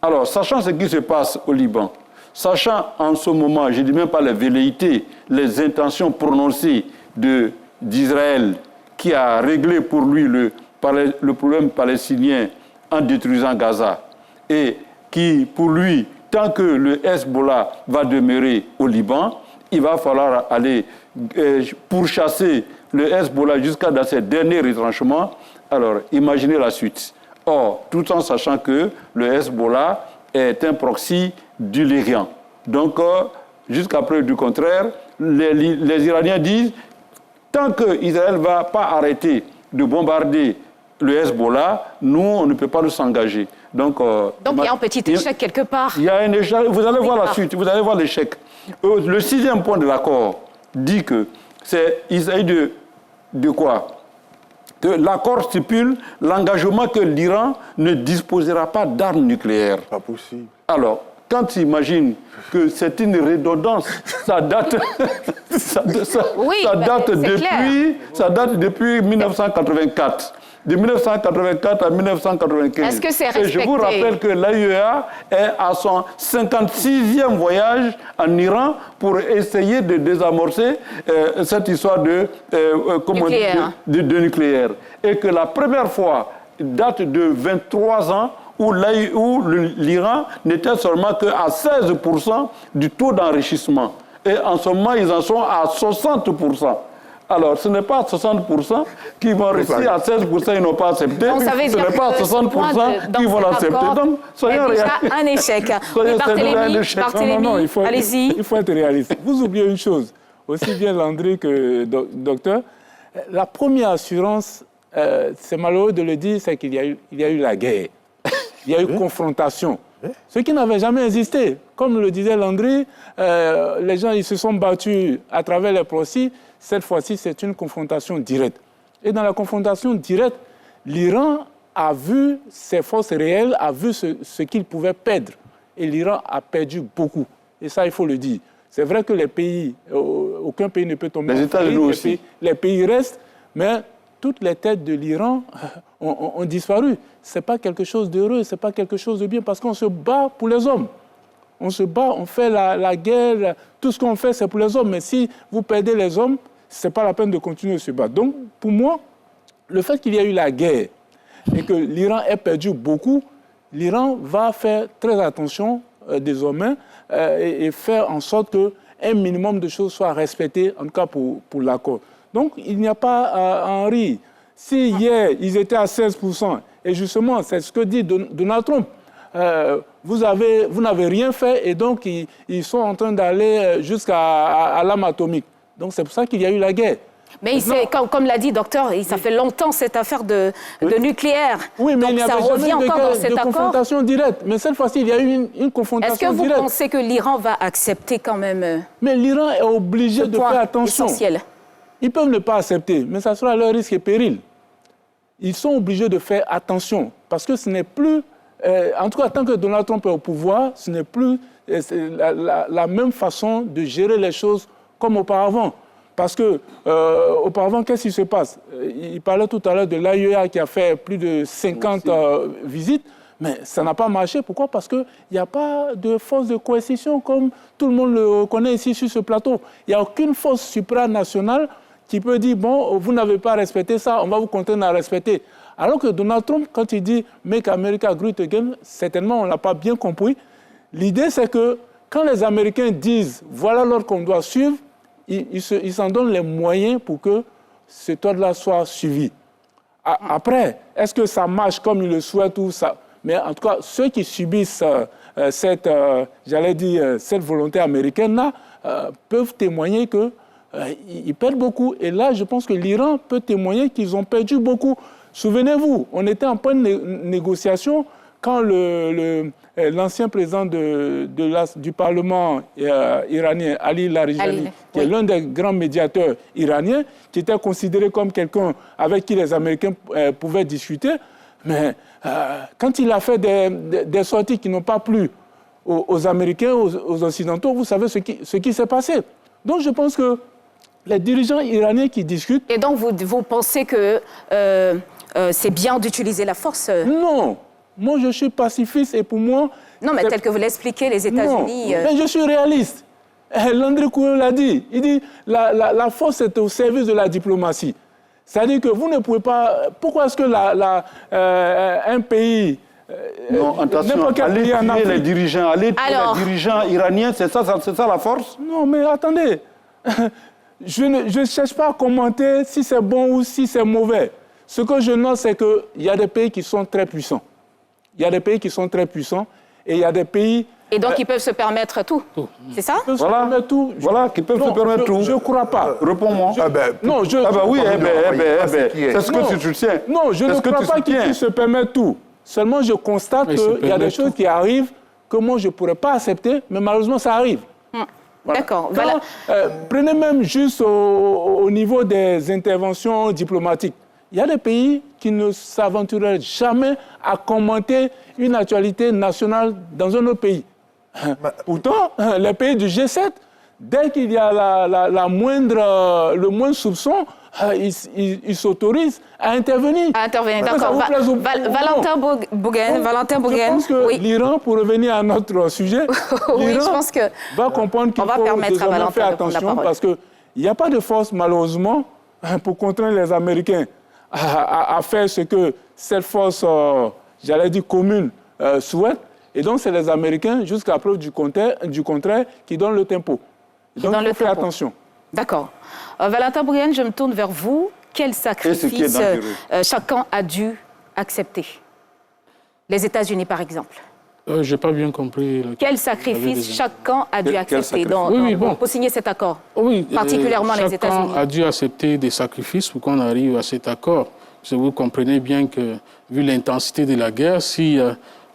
Alors, sachant ce qui se passe au Liban, sachant en ce moment, je ne dis même pas les velléités, les intentions prononcées d'Israël qui a réglé pour lui le problème palestinien en détruisant Gaza et qui, pour lui, tant que le Hezbollah va demeurer au Liban, il va falloir aller pourchasser le Hezbollah jusqu'à dans ses derniers retranchements. Alors, imaginez la suite. Or, tout en sachant que le Hezbollah est un proxy du Lérien. Donc, jusqu'à preuve du contraire, les Iraniens disent, tant qu'Israël ne va pas arrêter de bombarder le Hezbollah, nous, on ne peut pas nous engager. Donc, il y a un petit échec quelque part. Il y a un échec. Vous allez voir la suite, vous allez voir l'échec. Le 6e point de l'accord dit que il s'agit de quoi? Que l'accord stipule l'engagement que l'Iran ne disposera pas d'armes nucléaires. Pas possible. Alors, quand tu imagines que c'est une redondance, ça date depuis 1984. De 1984 à 1995. Est-ce que c'est respecté? Et je vous rappelle que l'AIEA est à son 56e voyage en Iran pour essayer de désamorcer cette histoire de nucléaire. Et que la première fois date de 23 ans où l'Iran n'était seulement qu'à 16% du taux d'enrichissement. Et en ce moment, ils en sont à 60%. Alors, ce n'est pas à 60% qui vont rester, à 16% ils n'ont pas accepté. Donc, ça veut dire ce n'est pas à 60% qui vont l'accepter. Donc, soyons réalistes. Déjà un échec. Non, il faut allez-y. Il faut être réaliste. Vous oubliez une chose, aussi bien Landry que docteur. La première assurance, c'est malheureux de le dire, c'est qu'il y a eu la guerre. Il y a eu confrontation. Ce qui n'avait jamais existé. Comme le disait Landry, les gens ils se sont battus à travers les procès. Cette fois-ci, c'est une confrontation directe. Et dans la confrontation directe, l'Iran a vu ses forces réelles, a vu ce qu'il pouvait perdre. Et l'Iran a perdu beaucoup. Et ça, il faut le dire. C'est vrai que les pays, aucun pays ne peut tomber. Les États-Unis aussi. Les pays restent, mais toutes les têtes de l'Iran ont disparu. Ce n'est pas quelque chose d'heureux, ce n'est pas quelque chose de bien, parce qu'on se bat pour les hommes. on se bat, on fait la guerre, tout ce qu'on fait, c'est pour les hommes. Mais si vous perdez les hommes, ce n'est pas la peine de continuer de se battre. Donc, pour moi, le fait qu'il y ait eu la guerre et que l'Iran ait perdu beaucoup, l'Iran va faire très attention désormais et faire en sorte qu'un minimum de choses soient respectées, en tout cas pour l'accord. Donc, il n'y a pas à en rire. Si hier, ils étaient à 16%, et justement, c'est ce que dit Donald Trump, vous n'avez rien fait, et donc ils sont en train d'aller jusqu'à l'arme atomique. Donc, c'est pour ça qu'il y a eu la guerre. Mais comme l'a dit docteur, ça fait longtemps cette affaire de nucléaire. Oui, mais donc il n'y ça avait revient jamais encore dans cet de accord. confrontation directe. Mais cette fois-ci, il y a eu une confrontation directe. Est-ce que vous pensez que l'Iran va accepter quand même Mais l'Iran est obligé de faire attention. Essentiel. Ils peuvent ne pas accepter, mais ça sera leur risque et péril. Ils sont obligés de faire attention, parce que ce n'est plus, en tout cas tant que Donald Trump est au pouvoir, ce n'est plus la même façon de gérer les choses comme auparavant. Parce que, auparavant, qu'est-ce qui se passe? Il parlait tout à l'heure de l'AIEA qui a fait plus de 50 visites, mais ça n'a pas marché. Pourquoi? Parce qu'il n'y a pas de force de coercition comme tout le monde le connaît ici sur ce plateau. Il n'y a aucune force supranationale qui peut dire, bon, vous n'avez pas respecté ça, on va vous contraindre à respecter. Alors que Donald Trump, quand il dit « Make America Great Again », certainement, on ne l'a pas bien compris. L'idée, c'est que quand les Américains disent « Voilà l'ordre qu'on doit suivre », ils s'en donnent les moyens pour que cet ordre-là soit suivi. Après, est-ce que ça marche comme ils le souhaitent ou ça? Mais en tout cas, ceux qui subissent cette volonté américaine-là peuvent témoigner qu'ils perdent beaucoup. Et là, je pense que l'Iran peut témoigner qu'ils ont perdu beaucoup. Souvenez-vous, on était en pleine négociation quand l'ancien président du Parlement iranien, Ali Larijani, qui est l'un des grands médiateurs iraniens, qui était considéré comme quelqu'un avec qui les Américains pouvaient discuter, mais quand il a fait des sorties qui n'ont pas plu aux Américains, aux Occidentaux, vous savez ce qui s'est passé. Donc je pense que les dirigeants iraniens qui discutent... Et donc vous pensez que c'est bien d'utiliser la force? Non. Moi, je suis pacifiste et pour moi... Non, mais tel que vous l'expliquez, les États-Unis... mais je suis réaliste. Landry Couillot l'a dit. Il dit la force est au service de la diplomatie. C'est-à-dire que vous ne pouvez pas... Pourquoi est-ce que un pays... non, attention, aller tuer les dirigeants, les dirigeants iraniens, c'est ça la force? Non, mais attendez. Je ne cherche pas à commenter si c'est bon ou si c'est mauvais. Ce que je note, c'est qu'il y a des pays qui sont très puissants. Il y a des pays qui sont très puissants et il y a des pays... Et donc, ils peuvent se permettre tout. C'est ça? Voilà, qui peuvent se permettre tout. Je ne crois pas. Réponds-moi. Non, oui, c'est ce que tu tiens. Non, je ne crois pas qu'ils puissent se permettre tout. Seulement, je constate qu'il y a des choses qui arrivent que moi, je ne pourrais pas accepter, mais malheureusement, ça arrive. Voilà. D'accord. Voilà. Prenez même juste au niveau des interventions diplomatiques. Il y a des pays qui ne s'aventureraient jamais à commenter une actualité nationale dans un autre pays. Pourtant, les pays du G7, dès qu'il y a le moindre soupçon, ils s'autorisent à intervenir. D'accord. Valentin Bouguenne. Je pense que l'Iran, pour revenir à notre sujet, l'Iran va comprendre qu'il faut désormais faire attention parce qu'il n'y a pas de force, malheureusement, pour contraindre les Américains à faire ce que cette force, commune, souhaite. Et donc, c'est les Américains, jusqu'à preuve du contraire, qui donnent le tempo. Donc, il faut faire attention. D'accord. Valentin Bouguenne, je me tourne vers vous. Quel sacrifice chacun a dû accepter? Les États-Unis, par exemple. Je n'ai pas bien compris. Quel sacrifice chacun a dû accepter pour signer cet accord? Oui, particulièrement les États-Unis. Chacun a dû accepter des sacrifices pour qu'on arrive à cet accord. Parce que vous comprenez bien que, vu l'intensité de la guerre, si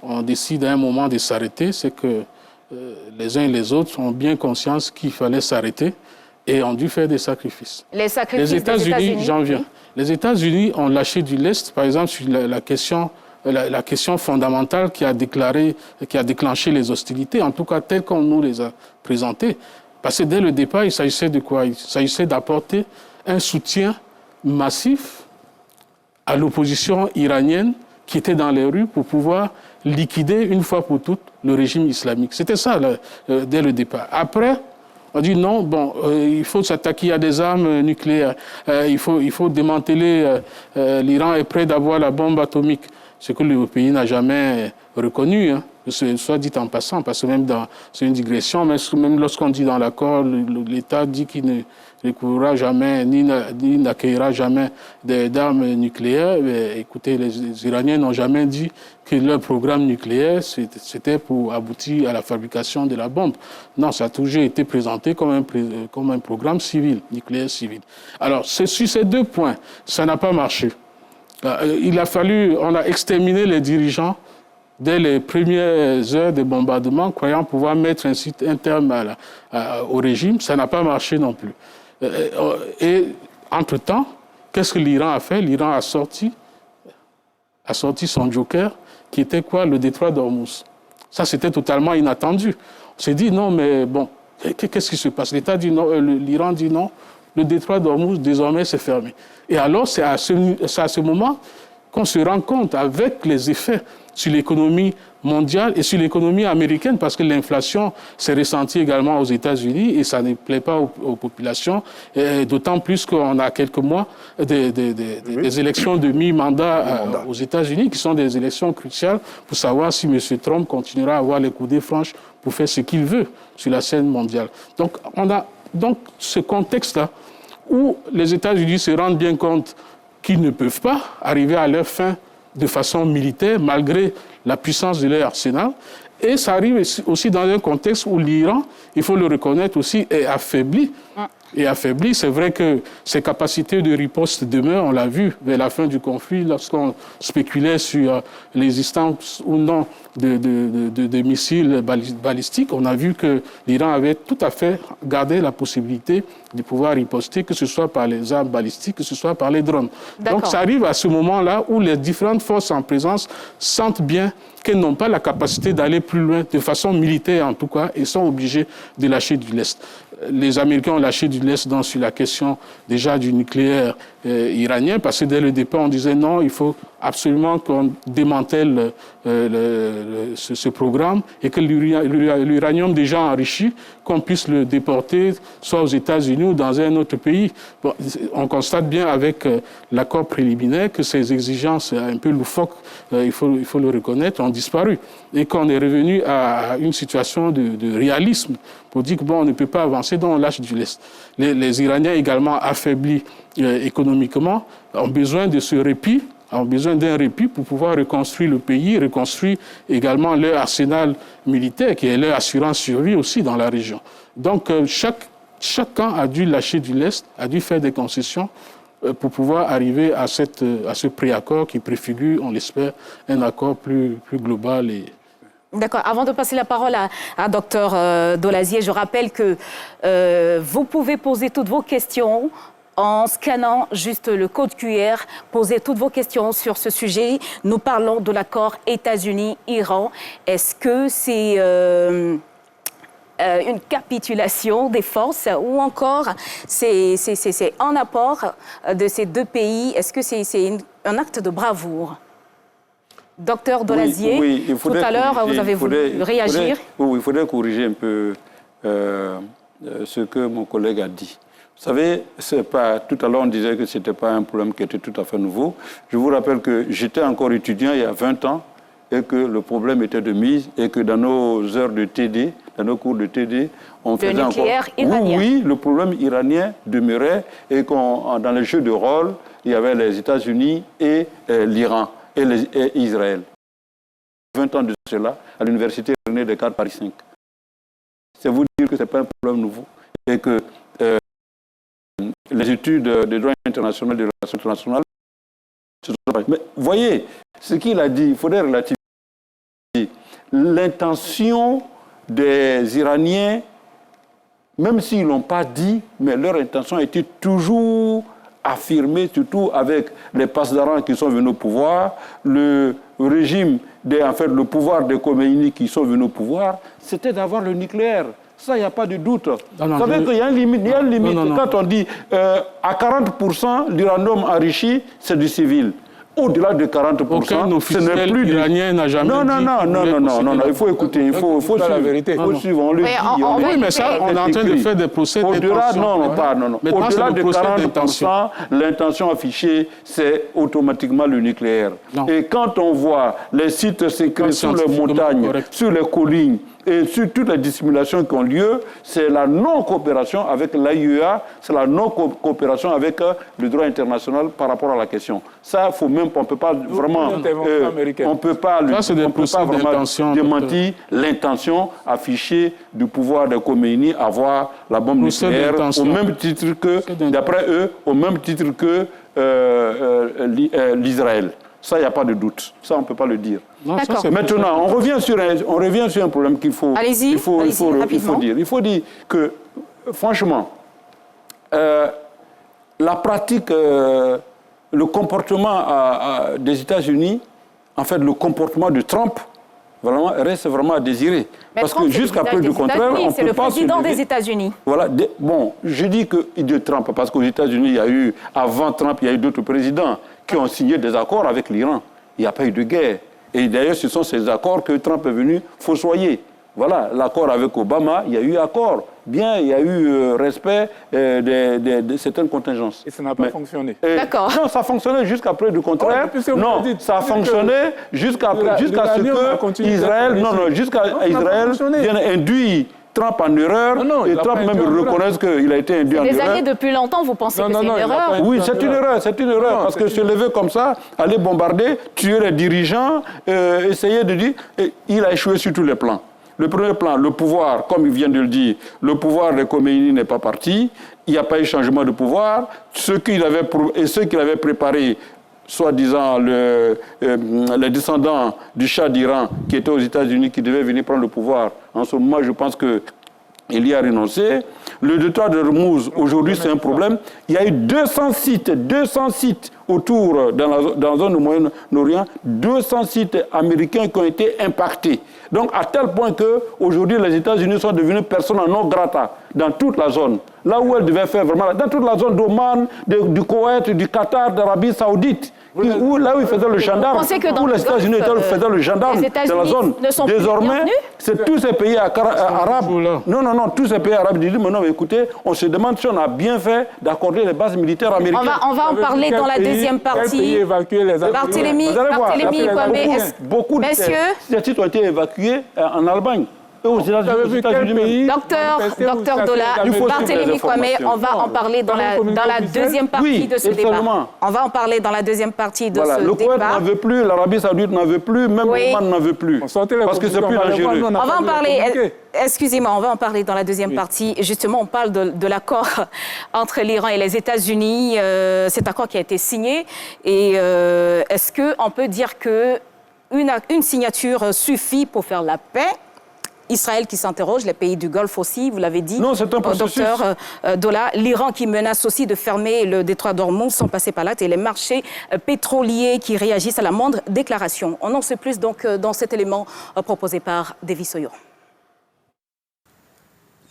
on décide à un moment de s'arrêter, c'est que les uns et les autres ont bien conscience qu'il fallait s'arrêter et ont dû faire des sacrifices. Les sacrifices des États-Unis, j'en viens. Les États-Unis ont lâché du lest, par exemple, sur la question fondamentale qui a déclenché les hostilités, en tout cas telles qu'on nous les a présentées. Parce que dès le départ, il s'agissait de quoi? Il s'agissait d'apporter un soutien massif à l'opposition iranienne qui était dans les rues pour pouvoir liquider une fois pour toutes le régime islamique. C'était ça dès le départ. Après, on dit non, bon, il faut s'attaquer à des armes nucléaires. Il faut démanteler. L'Iran est prêt d'avoir la bombe atomique. Ce que le pays n'a jamais reconnu, hein, soit dit en passant, parce que même c'est une digression, même lorsqu'on dit dans l'accord, l'État dit qu'il ne recouvrira jamais, ni n'accueillera jamais d'armes nucléaires. Mais, écoutez, les Iraniens n'ont jamais dit que leur programme nucléaire, c'était pour aboutir à la fabrication de la bombe. Non, ça a toujours été présenté comme un programme civil, nucléaire civil. Alors, sur ces deux points, ça n'a pas marché. On a exterminé les dirigeants dès les premières heures des bombardements, croyant pouvoir mettre un terme au régime. Ça n'a pas marché non plus. Et entre-temps, qu'est-ce que l'Iran a fait? L'Iran a sorti son joker, qui était quoi? Le détroit d'Ormuz. Ça, c'était totalement inattendu. On s'est dit, non, mais bon, qu'est-ce qui se passe? L'État dit non, l'Iran dit non. Le détroit d'Ormuz, désormais, c'est fermé. Et alors, c'est à ce moment qu'on se rend compte, avec les effets sur l'économie mondiale et sur l'économie américaine, parce que l'inflation s'est ressentie également aux États-Unis et ça ne plaît pas aux populations, d'autant plus qu'on a quelques mois des élections de mi-mandat aux États-Unis, qui sont des élections cruciales pour savoir si M. Trump continuera à avoir les coudées franches pour faire ce qu'il veut sur la scène mondiale. Donc, on a ce contexte-là où les États-Unis se rendent bien compte qu'ils ne peuvent pas arriver à leur fin de façon militaire, malgré la puissance de leur arsenal. Et ça arrive aussi dans un contexte où l'Iran, il faut le reconnaître aussi, est affaibli. Et affaibli, c'est vrai que ses capacités de riposte demeurent, on l'a vu vers la fin du conflit, lorsqu'on spéculait sur l'existence ou non de missiles balistiques, on a vu que l'Iran avait tout à fait gardé la possibilité de pouvoir riposter, que ce soit par les armes balistiques, que ce soit par les drones. Donc ça arrive à ce moment-là où les différentes forces en présence sentent bien qu'elles n'ont pas la capacité d'aller plus loin, de façon militaire en tout cas, et sont obligées de lâcher du lest. Les Américains ont lâché du lest sur la question déjà du nucléaire iranien, parce que dès le départ, on disait non, il faut absolument qu'on démantèle ce programme et que l'uranium déjà enrichi, qu'on puisse le déporter soit aux États-Unis ou dans un autre pays. Bon, on constate bien avec l'accord préliminaire que ces exigences un peu loufoques, il faut le reconnaître, ont disparu. Et qu'on est revenu à une situation de réalisme pour dire que bon, on ne peut pas avancer, donc on lâche du lest. Les Iraniens également affaiblis économiquement ont besoin de ce répit, ont besoin d'un répit pour pouvoir reconstruire le pays, reconstruire également leur arsenal militaire, qui est leur assurance survie aussi dans la région. Donc chacun a dû lâcher du lest, a dû faire des concessions pour pouvoir arriver à ce préaccord qui préfigure, on l'espère, un accord plus global. D'accord. Avant de passer la parole à Dr Dolazier, je rappelle que vous pouvez poser toutes vos questions en scannant juste le code QR, posez toutes vos questions sur ce sujet. Nous parlons de l'accord États-Unis-Iran. Est-ce que c'est une capitulation des forces ou encore c'est un apport de ces deux pays? Est-ce que c'est un acte de bravoure? Docteur Dolazier, oui, tout à l'heure, vous avez voulu réagir. Oui, il faudrait corriger un peu ce que mon collègue a dit. Vous savez, tout à l'heure on disait que ce n'était pas un problème qui était tout à fait nouveau. Je vous rappelle que j'étais encore étudiant il y a 20 ans et que le problème était de mise et que dans nos heures de TD, dans nos cours de TD, on faisait encore... iranien. Oui, le problème iranien demeurait et dans les jeux de rôle, il y avait les États-Unis et l'Iran et Israël. 20 ans de cela, à l'université René Descartes Paris 5. C'est vous dire que ce n'est pas un problème nouveau et que les études de droit international, de relations internationales, mais voyez, ce qu'il a dit, il faudrait relativiser. L'intention des Iraniens, même s'ils ne l'ont pas dit, mais leur intention a été toujours affirmée, surtout avec les Pasdaran qui sont venus au pouvoir, le régime, le pouvoir des Khomeini qui sont venus au pouvoir, c'était d'avoir le nucléaire. Ça, il n'y a pas de doute. Vous savez qu'il y a une limite. Quand on dit à 40% l'uranium enrichi, c'est du civil. au-delà de 40%, aucun ce officiel n'est plus iranien n'a jamais non, il faut écouter, il faut suivre. la vérité. Il faut suivre, on le dit. Oui, mais ça, on est en train de faire des procès d'intention. Au-delà de 40%, l'intention affichée, c'est automatiquement le nucléaire. Non. Et quand on voit les sites secrets sur les montagnes, sur les collines, et sur toutes les dissimulations qui ont lieu, c'est la non-coopération avec l'AIEA, c'est la non-coopération avec le droit international par rapport à la question. Ça, faut même, on ne peut pas vraiment, on peut pas vraiment démentir l'intention affichée du pouvoir de Khomeini à avoir la bombe nucléaire au même titre que, d'après eux, au même titre que l'Israël. Ça, il n'y a pas de doute. Ça, on ne peut pas le dire. Maintenant, on revient sur un problème qu'il faut dire. Il faut dire que, franchement, la pratique, le comportement des États-Unis, en fait, le comportement de Trump, vraiment, reste vraiment à désirer. Mais parce que jusqu'à preuve du contraire, on c'est peut le pas président des États-Unis. Voilà. Bon, je dis que de Trump, parce qu'aux États-Unis, il y a eu, avant Trump, il y a eu d'autres présidents qui ont signé des accords avec l'Iran. Il n'y a pas eu de guerre. Et d'ailleurs, ce sont ces accords que Trump est venu fossoyer. Voilà, l'accord avec Obama, il y a eu accord. Bien, il y a eu respect de certaines contingences. Et ça n'a pas fonctionné. D'accord. Non, ça fonctionnait jusqu'à preuve du contraire. Non, ça fonctionnait jusqu'à ce que Israël vienne induire Trump en erreur, et Trump même reconnaisse qu'il a été induit en erreur. Des années depuis longtemps, vous pensez que c'est une erreur? Oui, c'est une erreur, parce que se lever comme ça, aller bombarder, tuer les dirigeants, essayer de dire... Il a échoué sur tous les plans. Le premier plan, le pouvoir, comme il vient de le dire, le pouvoir de Khomeini n'est pas parti, il n'y a pas eu changement de pouvoir, ceux qu'il avait préparé, soi-disant les descendants du Shah d'Iran qui étaient aux États-Unis, qui devaient venir prendre le pouvoir. En ce moment, je pense qu'il y a renoncé. Le détroit de Hormuz, aujourd'hui, c'est un problème. Il y a eu 200 sites autour, dans la zone du Moyen-Orient, 200 sites américains qui ont été impactés. Donc, à tel point qu'aujourd'hui, les États-Unis sont devenus persona non grata dans toute la zone. Là où elles devaient faire vraiment, dans toute la zone d'Oman, du Koweït, du Qatar, d'Arabie Saoudite, là où ils faisaient le gendarme, où les États-Unis faisaient le gendarme dans la zone. Désormais, c'est tous ces pays arabes. Non, tous ces pays arabes disent, mais non, écoutez, on se demande si on a bien fait d'accorder les bases militaires américaines. On va en parler dans la deuxième partie. Barthélémy Kwame, beaucoup de sites ont été évacués en Allemagne. Docteur Dola, Barthélémy Kwame, on va en parler dans la deuxième partie de ce débat. On va en parler dans la deuxième partie de ce débat. Le Koweït n'en veut plus, l'Arabie Saoudite n'en veut plus, même l'Oman n'en veut plus. Parce que c'est plus dangereux. On va en parler, excusez-moi, on va en parler dans la deuxième partie. Justement, on parle de l'accord entre l'Iran et les États-Unis, cet accord qui a été signé. Et est-ce qu'on peut dire qu'une signature suffit pour faire la paix? Israël qui s'interroge, les pays du Golfe aussi, vous l'avez dit. Non, c'est un processus. Docteur Dola, l'Iran qui menace aussi de fermer le détroit d'Ormuz sans passer par là, et les marchés pétroliers qui réagissent à la moindre déclaration. On en sait plus donc dans cet élément proposé par Davis Oyo.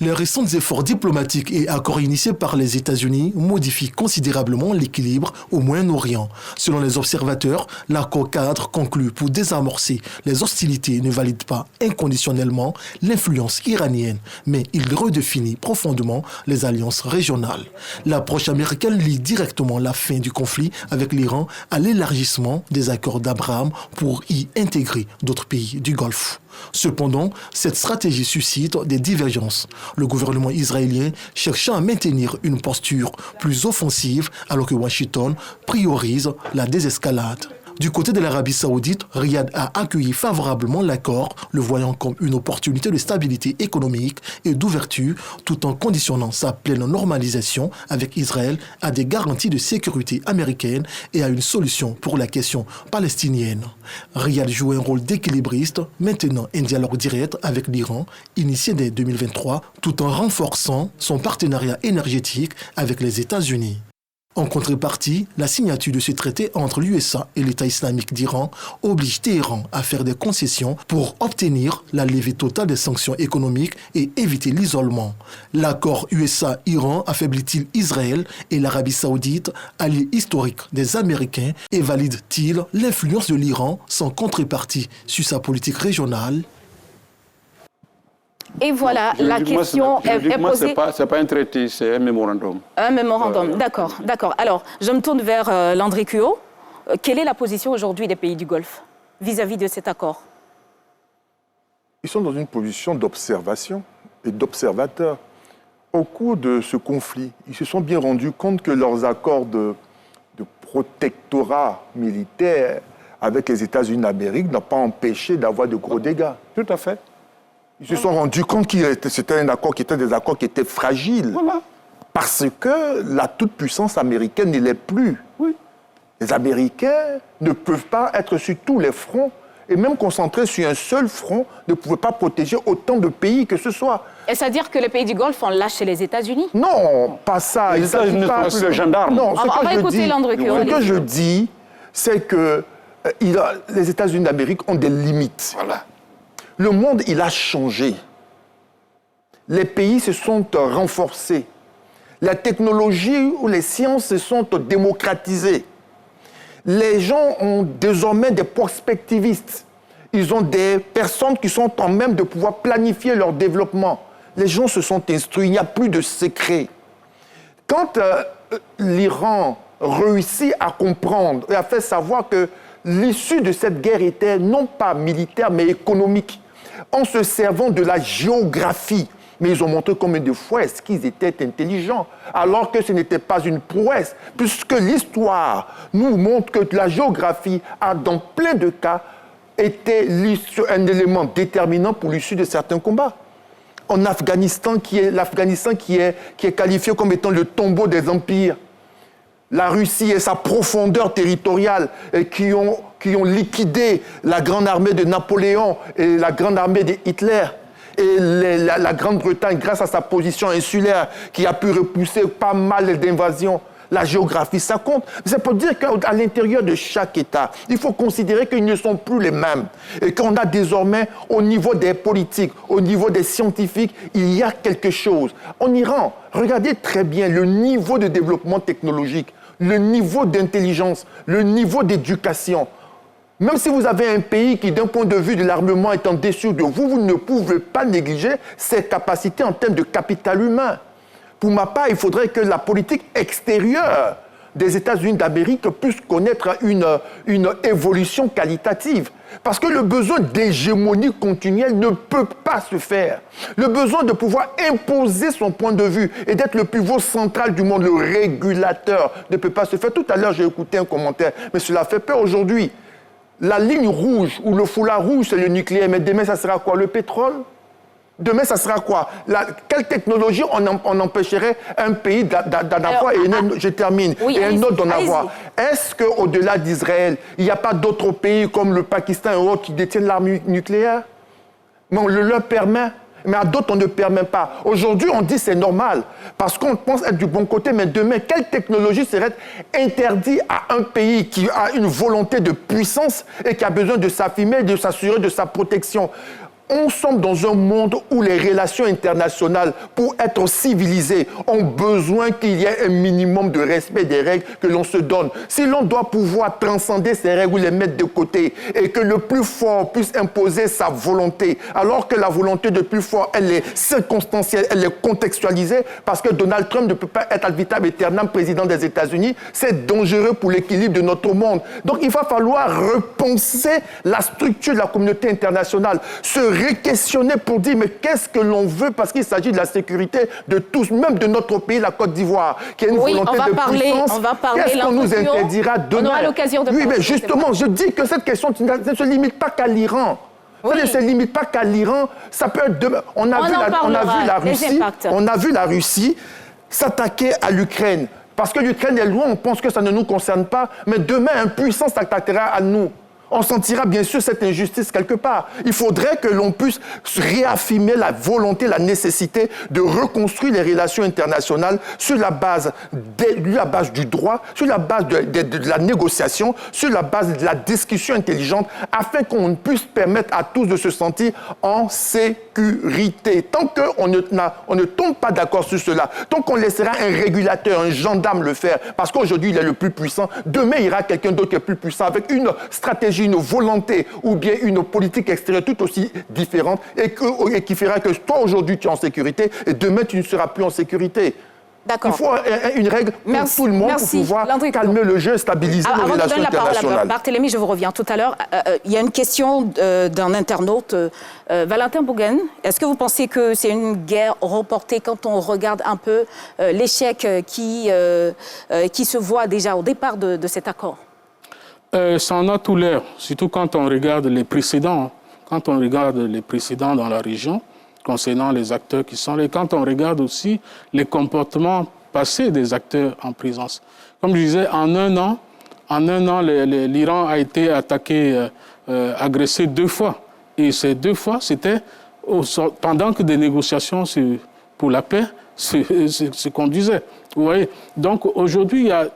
Les récents efforts diplomatiques et accords initiés par les États-Unis modifient considérablement l'équilibre au Moyen-Orient. Selon les observateurs, l'accord cadre conclu pour désamorcer les hostilités ne valide pas inconditionnellement l'influence iranienne, mais il redéfinit profondément les alliances régionales. L'approche américaine lie directement la fin du conflit avec l'Iran à l'élargissement des accords d'Abraham pour y intégrer d'autres pays du Golfe. Cependant, cette stratégie suscite des divergences. Le gouvernement israélien cherchant à maintenir une posture plus offensive alors que Washington priorise la désescalade. Du côté de l'Arabie Saoudite, Riyad a accueilli favorablement l'accord, le voyant comme une opportunité de stabilité économique et d'ouverture, tout en conditionnant sa pleine normalisation avec Israël à des garanties de sécurité américaines et à une solution pour la question palestinienne. Riyad joue un rôle d'équilibriste, maintenant un dialogue direct avec l'Iran, initié dès 2023, tout en renforçant son partenariat énergétique avec les États-Unis. En contrepartie, la signature de ce traité entre l'USA et l'État islamique d'Iran oblige Téhéran à faire des concessions pour obtenir la levée totale des sanctions économiques et éviter l'isolement. L'accord USA-Iran affaiblit-il Israël et l'Arabie saoudite, alliés historiques des Américains, et valide-t-il l'influence de l'Iran sans contrepartie sur sa politique régionale? Et voilà, la question est posée. Ce n'est pas un traité, c'est un mémorandum. Un mémorandum, d'accord. Alors, je me tourne vers Landry Cuot. Quelle est la position aujourd'hui des pays du Golfe vis-à-vis de cet accord? Ils sont dans une position d'observation et d'observateur. Au cours de ce conflit, ils se sont bien rendus compte que leurs accords de protectorat militaire avec les États-Unis d'Amérique n'ont pas empêché d'avoir de gros dégâts. Tout à fait. Ils se sont rendus compte que c'était un accord qui était des accords qui étaient fragiles. Voilà. Parce que la toute-puissance américaine ne l'est plus. Oui. Les Américains ne peuvent pas être sur tous les fronts et même concentrés sur un seul front, ne pouvaient pas protéger autant de pays que ce soit. Est-ce à dire que les pays du Golfe ont lâché les États-Unis? Non, pas ça. Les États-Unis ne sont pas plus le gendarme. Non, On va écouter Landry Cuot. Ce que je dis, c'est que les États-Unis d'Amérique ont des limites. Voilà. Le monde, il a changé. Les pays se sont renforcés. La technologie ou les sciences se sont démocratisées. Les gens ont désormais des perspectivistes. Ils ont des personnes qui sont en même de pouvoir planifier leur développement. Les gens se sont instruits, il n'y a plus de secret. Quand l'Iran réussit à comprendre et à faire savoir que l'issue de cette guerre était non pas militaire mais économique, en se servant de la géographie. Mais ils ont montré combien de fois est-ce qu'ils étaient intelligents, alors que ce n'était pas une prouesse, puisque l'histoire nous montre que la géographie a, dans plein de cas, été un élément déterminant pour l'issue de certains combats. En Afghanistan, l'Afghanistan qui est qualifié comme étant le tombeau des empires, la Russie et sa profondeur territoriale qui ont liquidé la grande armée de Napoléon et la grande armée de Hitler. Et la Grande-Bretagne, grâce à sa position insulaire, qui a pu repousser pas mal d'invasions. La géographie, ça compte. C'est pour dire qu'à l'intérieur de chaque État, il faut considérer qu'ils ne sont plus les mêmes. Et qu'on a désormais, au niveau des politiques, au niveau des scientifiques, il y a quelque chose. En Iran, regardez très bien le niveau de développement technologique, le niveau d'intelligence, le niveau d'éducation. Même si vous avez un pays qui, d'un point de vue de l'armement, est en dessous de vous, vous ne pouvez pas négliger ses capacités en termes de capital humain. Pour ma part, il faudrait que la politique extérieure des États-Unis d'Amérique puisse connaître une évolution qualitative. Parce que le besoin d'hégémonie continuelle ne peut pas se faire. Le besoin de pouvoir imposer son point de vue et d'être le pivot central du monde, le régulateur, ne peut pas se faire. Tout à l'heure, j'ai écouté un commentaire, mais cela fait peur aujourd'hui. La ligne rouge ou le foulard rouge, c'est le nucléaire, mais demain, ça sera quoi? Le pétrole? Demain, ça sera quoi? Quelle technologie on empêcherait un pays d'en avoir et je termine, oui, et un autre d'en avoir? Est-ce qu'au-delà d'Israël, il n'y a pas d'autres pays comme le Pakistan et autres qui détiennent l'arme nucléaire? Mais on le leur permet. Mais à d'autres, on ne permet pas. Aujourd'hui, on dit c'est normal, parce qu'on pense être du bon côté, mais demain, quelle technologie serait interdite à un pays qui a une volonté de puissance et qui a besoin de s'affirmer, de s'assurer de sa protection? On sommes dans un monde où les relations internationales, pour être civilisées, ont besoin qu'il y ait un minimum de respect des règles que l'on se donne. Si l'on doit pouvoir transcender ces règles ou les mettre de côté et que le plus fort puisse imposer sa volonté, alors que la volonté du plus fort, elle est circonstancielle, elle est contextualisée, parce que Donald Trump ne peut pas être ad vitam aeternam président des États-Unis, c'est dangereux pour l'équilibre de notre monde. Donc il va falloir repenser la structure de la communauté internationale, se re-questionner pour dire mais qu'est-ce que l'on veut, parce qu'il s'agit de la sécurité de tous, même de notre pays, la Côte d'Ivoire, qui a une volonté de puissance. On va parler. Qu'est-ce qu'on nous interdira demain? On aura l'occasion de Oui, mais justement, je dis que cette question ne se limite pas qu'à l'Iran. Ça ne se limite pas qu'à l'Iran. Ça peut être demain. On a vu la Russie s'attaquer à l'Ukraine. Parce que l'Ukraine est loin, on pense que ça ne nous concerne pas. Mais demain, une puissance s'attaquera à nous. on sentira bien sûr cette injustice quelque part. Il faudrait que l'on puisse réaffirmer la volonté, la nécessité de reconstruire les relations internationales sur la base du droit, sur la base de la négociation, sur la base de la discussion intelligente, afin qu'on puisse permettre à tous de se sentir en sécurité. Tant qu'on ne tombe pas d'accord sur cela, tant qu'on laissera un régulateur, un gendarme le faire, parce qu'aujourd'hui il est le plus puissant, demain il y aura quelqu'un d'autre qui est plus puissant, avec une stratégie, une volonté, ou bien une politique extérieure tout aussi différente, et qui fera que toi aujourd'hui tu es en sécurité, et demain tu ne seras plus en sécurité. Il faut une règle pour tout le monde pour pouvoir calmer le jeu et stabiliser les relations internationales. Barthélémy, je vous reviens tout à l'heure. Il y a une question d'un internaute, Valentin Bougen. Est-ce que vous pensez que c'est une guerre reportée quand on regarde un peu l'échec qui se voit déjà au départ de cet accord? Ça en a tout l'air, surtout quand on regarde les précédents. Quand on regarde les précédents dans la région, concernant les acteurs qui sont là, quand on regarde aussi les comportements passés des acteurs en présence. Comme je disais, en un an, l'Iran a été attaqué, agressé 2 fois. Et ces 2 fois, c'était pendant que des négociations pour la paix se conduisaient. Vous voyez? Donc aujourd'hui, il y a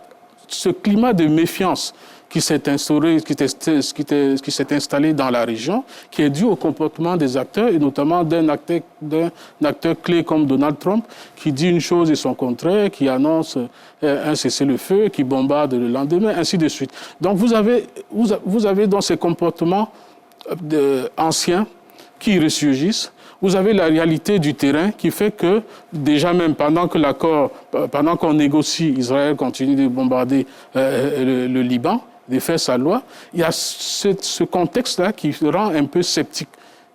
ce climat de méfiance qui s'est instauré, qui s'est installé dans la région, qui est dû au comportement des acteurs, et notamment d'un acteur clé comme Donald Trump, qui dit une chose et son contraire, qui annonce un cessez-le-feu, qui bombarde le lendemain, ainsi de suite. Donc vous avez dans ces comportements anciens qui ressurgissent. Vous avez la réalité du terrain qui fait que, déjà même pendant qu'on négocie, Israël continue de bombarder le Liban, de faire sa loi, il y a ce contexte-là qui rend un peu sceptique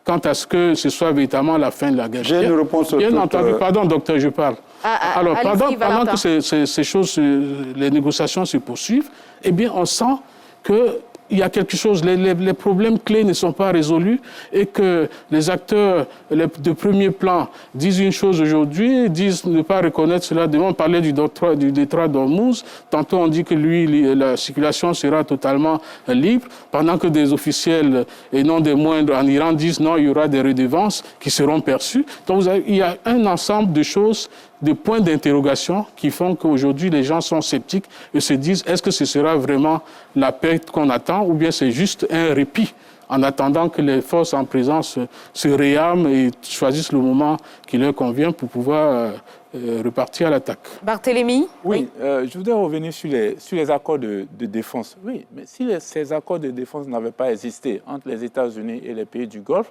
quant à ce que ce soit véritablement la fin de la guerre. J'ai une réponse. Bien entendu, pardon, docteur, je parle. Alors, pendant que ces choses, les négociations se poursuivent, eh bien, on sent que il y a quelque chose, les problèmes clés ne sont pas résolus et que les acteurs de premier plan disent une chose aujourd'hui, disent ne pas reconnaître cela. Demain, on parlait du détroit d'Ormuz. Tantôt, on dit que la circulation sera totalement libre, pendant que des officiels, et non des moindres, en Iran disent non, il y aura des redevances qui seront perçues. Donc, il y a un ensemble de choses, de points d'interrogation qui font qu'aujourd'hui, les gens sont sceptiques et se disent est-ce que ce sera vraiment la paix qu'on attend ou bien c'est juste un répit en attendant que les forces en présence se réarment et choisissent le moment qui leur convient pour pouvoir repartir à l'attaque. Barthélémy? Oui, je voudrais revenir sur les accords de défense. Oui, mais si ces accords de défense n'avaient pas existé entre les États-Unis et les pays du Golfe,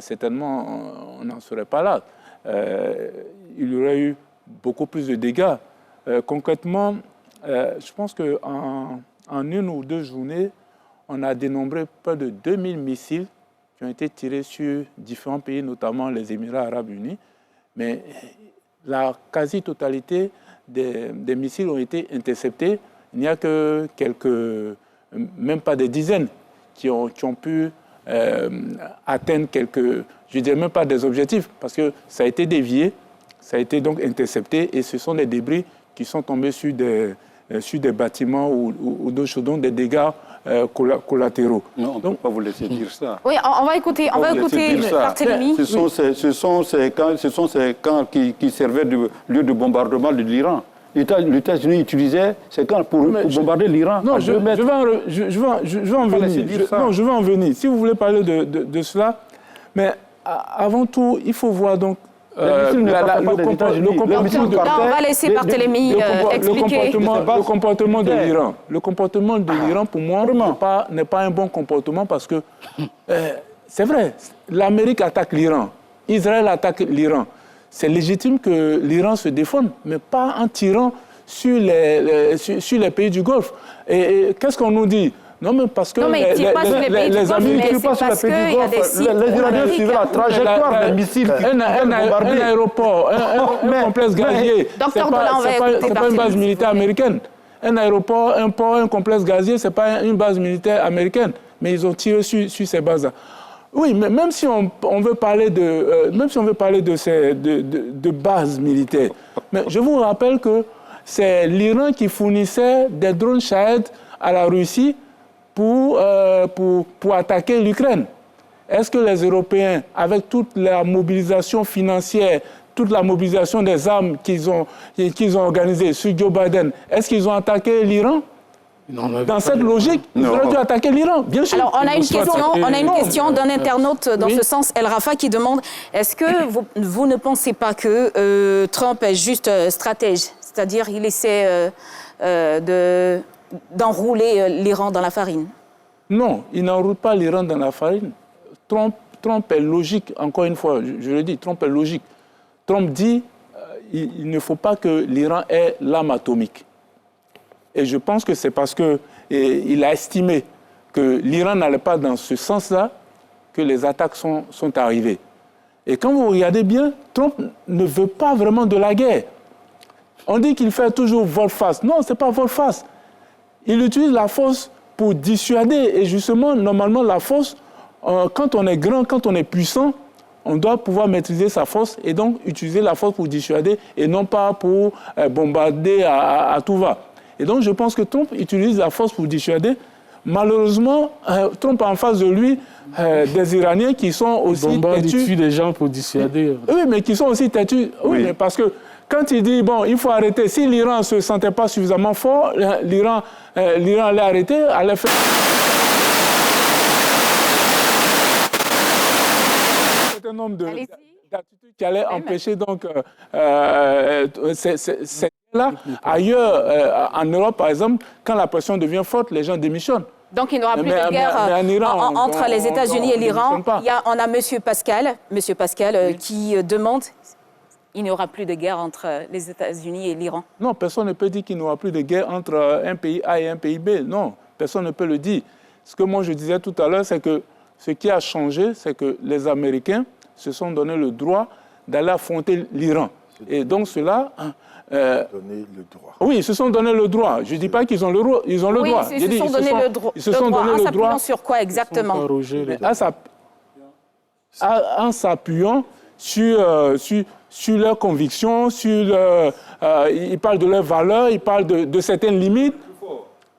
certainement on n'en serait pas là. Il y aurait eu beaucoup plus de dégâts. Concrètement, je pense qu'en 1 ou 2 journées, on a dénombré près de 2000 missiles qui ont été tirés sur différents pays, notamment les Émirats arabes unis. Mais la quasi-totalité des missiles ont été interceptés. Il n'y a que même pas des dizaines, qui ont pu atteindre je ne dirais même pas des objectifs, parce que ça a été dévié, ça a été donc intercepté, et ce sont des débris qui sont tombés sur des bâtiments ou d'autres choses, donc des dégâts collatéraux. Non, on ne peut pas vous laisser dire ça. Oui, on va écouter Barthélémy. Ce sont ces camps qui servaient de lieu de bombardement de l'Iran. Les États-Unis utilisaient ces camps pour bombarder l'Iran. Non, je vais en venir. Non, je vais en venir. Si vous voulez parler de cela, mais avant tout, il faut voir donc le comportement de l'Iran. Le comportement de l'Iran, pour moi, n'est pas un bon comportement parce que c'est vrai, l'Amérique attaque l'Iran, Israël attaque l'Iran. C'est légitime que l'Iran se défende, mais pas en tirant sur les pays du Golfe. Et qu'est-ce qu'on nous dit? Non, mais parce que les amis ne tirent pas sur les pays du Golfe. Les Iraniens suivent la trajectoire des missiles qui un aéroport, un complexe gazier, ce n'est pas une base militaire américaine. Un aéroport, un port, un complexe gazier, ce n'est pas une base militaire américaine. Mais ils ont tiré sur ces bases-là. Oui, mais même si on veut parler de bases militaires, mais je vous rappelle que c'est l'Iran qui fournissait des drones Shahed à la Russie pour attaquer l'Ukraine. Est-ce que les Européens, avec toute la mobilisation financière, toute la mobilisation des armes qu'ils ont organisée sur Joe Biden, est-ce qu'ils ont attaqué l'Iran? Dans cette logique, ils auraient dû attaquer l'Iran, bien sûr. Alors, on a une question d'un internaute dans ce sens, El Rafa, qui demande est-ce que vous ne pensez pas que Trump est juste stratège, c'est-à-dire il essaie d'enrouler l'Iran dans la farine? Non, il n'enroule pas l'Iran dans la farine. Trump est logique, encore une fois, je le dis, Trump est logique. Trump dit il ne faut pas que l'Iran ait l'arme atomique. Et je pense que c'est parce qu'il a estimé que l'Iran n'allait pas dans ce sens-là que les attaques sont arrivées. Et quand vous regardez bien, Trump ne veut pas vraiment de la guerre. On dit qu'il fait toujours volte-face. Non, ce n'est pas volte-face. Il utilise la force pour dissuader. Et justement, normalement, la force, quand on est grand, quand on est puissant, on doit pouvoir maîtriser sa force et donc utiliser la force pour dissuader et non pas pour bombarder à tout va. Et donc, je pense que Trump utilise la force pour dissuader. Malheureusement, Trump a en face de lui des Iraniens qui sont aussi têtus. Il tue des gens pour dissuader. Oui, mais qui sont aussi têtus. Oui, mais parce que quand il dit, bon, il faut arrêter, si l'Iran ne se sentait pas suffisamment fort, l'Iran allait arrêter, allait faire... un nombre d'attitudes qui allaient empêcher donc là ailleurs en Europe par exemple quand la pression devient forte les gens démissionnent. Donc il n'y aura plus de guerre entre les États-Unis et l'Iran. On a Monsieur Pascal qui demande il n'y aura plus de guerre entre les États-Unis et l'Iran. Non, personne ne peut dire qu'il n'y aura plus de guerre entre un pays A et un pays B. Non, personne ne peut le dire. Ce que moi je disais tout à l'heure, c'est que ce qui a changé, c'est que les Américains se sont donné le droit d'aller affronter l'Iran. Et donc cela... donné le droit. Oui, ils se sont donné le droit. Je ne dis pas qu'ils ont le droit. Ils ont le droit. Ils se sont donné le droit. Ils se sont donné le droit. En s'appuyant sur quoi exactement? En s'appuyant sur leurs convictions, ils parlent de leurs valeurs, ils parlent de certaines limites.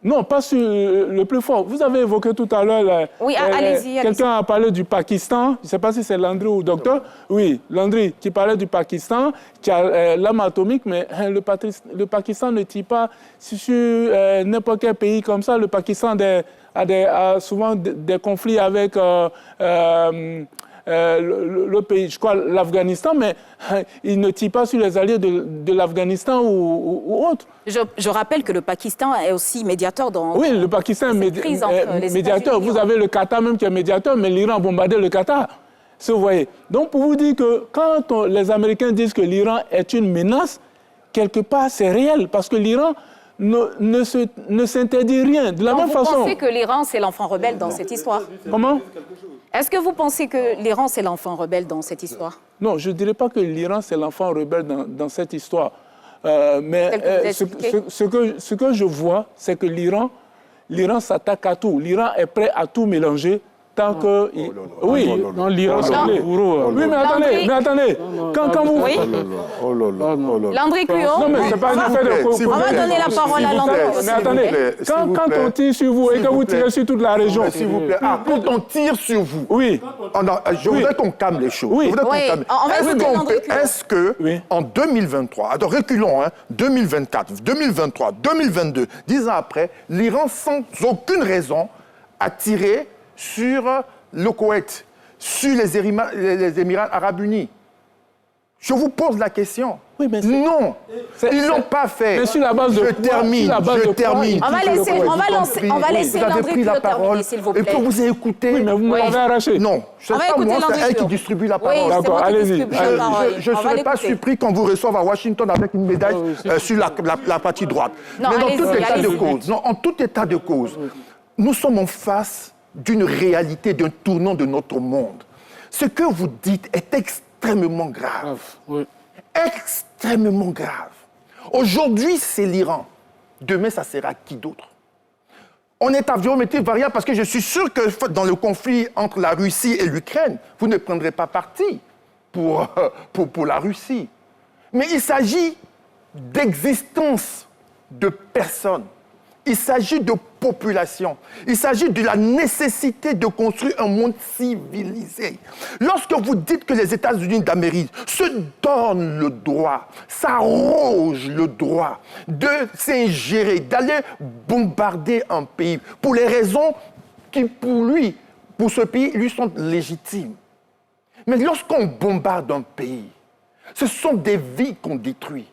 Non, pas sur le plus fort. Vous avez évoqué tout à l'heure... Oui, allez-y. Quelqu'un a parlé du Pakistan. Je ne sais pas si c'est Landry ou le docteur. Oui, Landry, qui parlait du Pakistan, qui a l'arme atomique, mais le Pakistan ne tire pas sur n'importe quel pays comme ça. Le Pakistan a souvent des conflits avec... le pays, je crois l'Afghanistan, mais il ne tire pas sur les alliés de l'Afghanistan ou autre. Je rappelle que le Pakistan est aussi médiateur dans... Oui, le Pakistan est médiateur. Vous avez le Qatar même qui est médiateur, mais l'Iran a bombardé le Qatar. Vous voyez. Donc pour vous dire que quand les Américains disent que l'Iran est une menace, quelque part c'est réel, parce que l'Iran ne s'interdit rien. De la même façon... Vous pensez que l'Iran c'est l'enfant rebelle dans cette histoire? Comment? Est-ce que vous pensez que l'Iran, c'est l'enfant rebelle dans cette histoire? Non, je ne dirais pas que l'Iran, c'est l'enfant rebelle dans cette histoire. Mais ce que je vois, c'est que l'Iran s'attaque à tout. L'Iran est prêt à tout mélanger tant que... Oui, non, l'Iran, c'est oui, mais attendez. Quand vous... Landry Cuyon. Non, mais c'est pas une affaire de... On va donner la parole à Landry. Mais attendez, quand on tire sur vous et que vous tirez sur toute la région... S'il vous plaît. Quand on tire sur vous... Oui. Je voudrais qu'on calme les choses. Oui, on va écouter Landry Cuyon. Est-ce que, en 2023, alors reculons, 2024, 2023, 2022, 10 ans après, l'Iran, sans aucune raison, a tiré sur le Koweït, sur les Émirats arabes unis. Je vous pose la question. Oui, mais non, ils ne l'ont pas fait. Mais sur la base de je termine. On va laisser Vous avez pris la parole et que vous avez écouté. Oui, mais vous m'avez arraché. Non, ce n'est pas moi, c'est elle qui distribue la parole. D'accord, allez-y. Je ne serais pas surpris quand vous recevez à Washington avec une médaille sur la partie droite. Non, mais en tout état de cause, nous sommes en face d'une réalité, d'un tournant de notre monde. Ce que vous dites est extrêmement grave. Extrêmement grave. Aujourd'hui, c'est l'Iran. Demain, ça sera qui d'autre? On est à géométrie variable parce que je suis sûr que dans le conflit entre la Russie et l'Ukraine, vous ne prendrez pas parti pour la Russie. Mais il s'agit d'existence de personnes. Il s'agit de population. Il s'agit de la nécessité de construire un monde civilisé. Lorsque vous dites que les États-Unis d'Amérique se donnent le droit, s'arrogent le droit de s'ingérer, d'aller bombarder un pays pour les raisons qui, pour ce pays, lui sont légitimes. Mais lorsqu'on bombarde un pays, ce sont des vies qu'on détruit.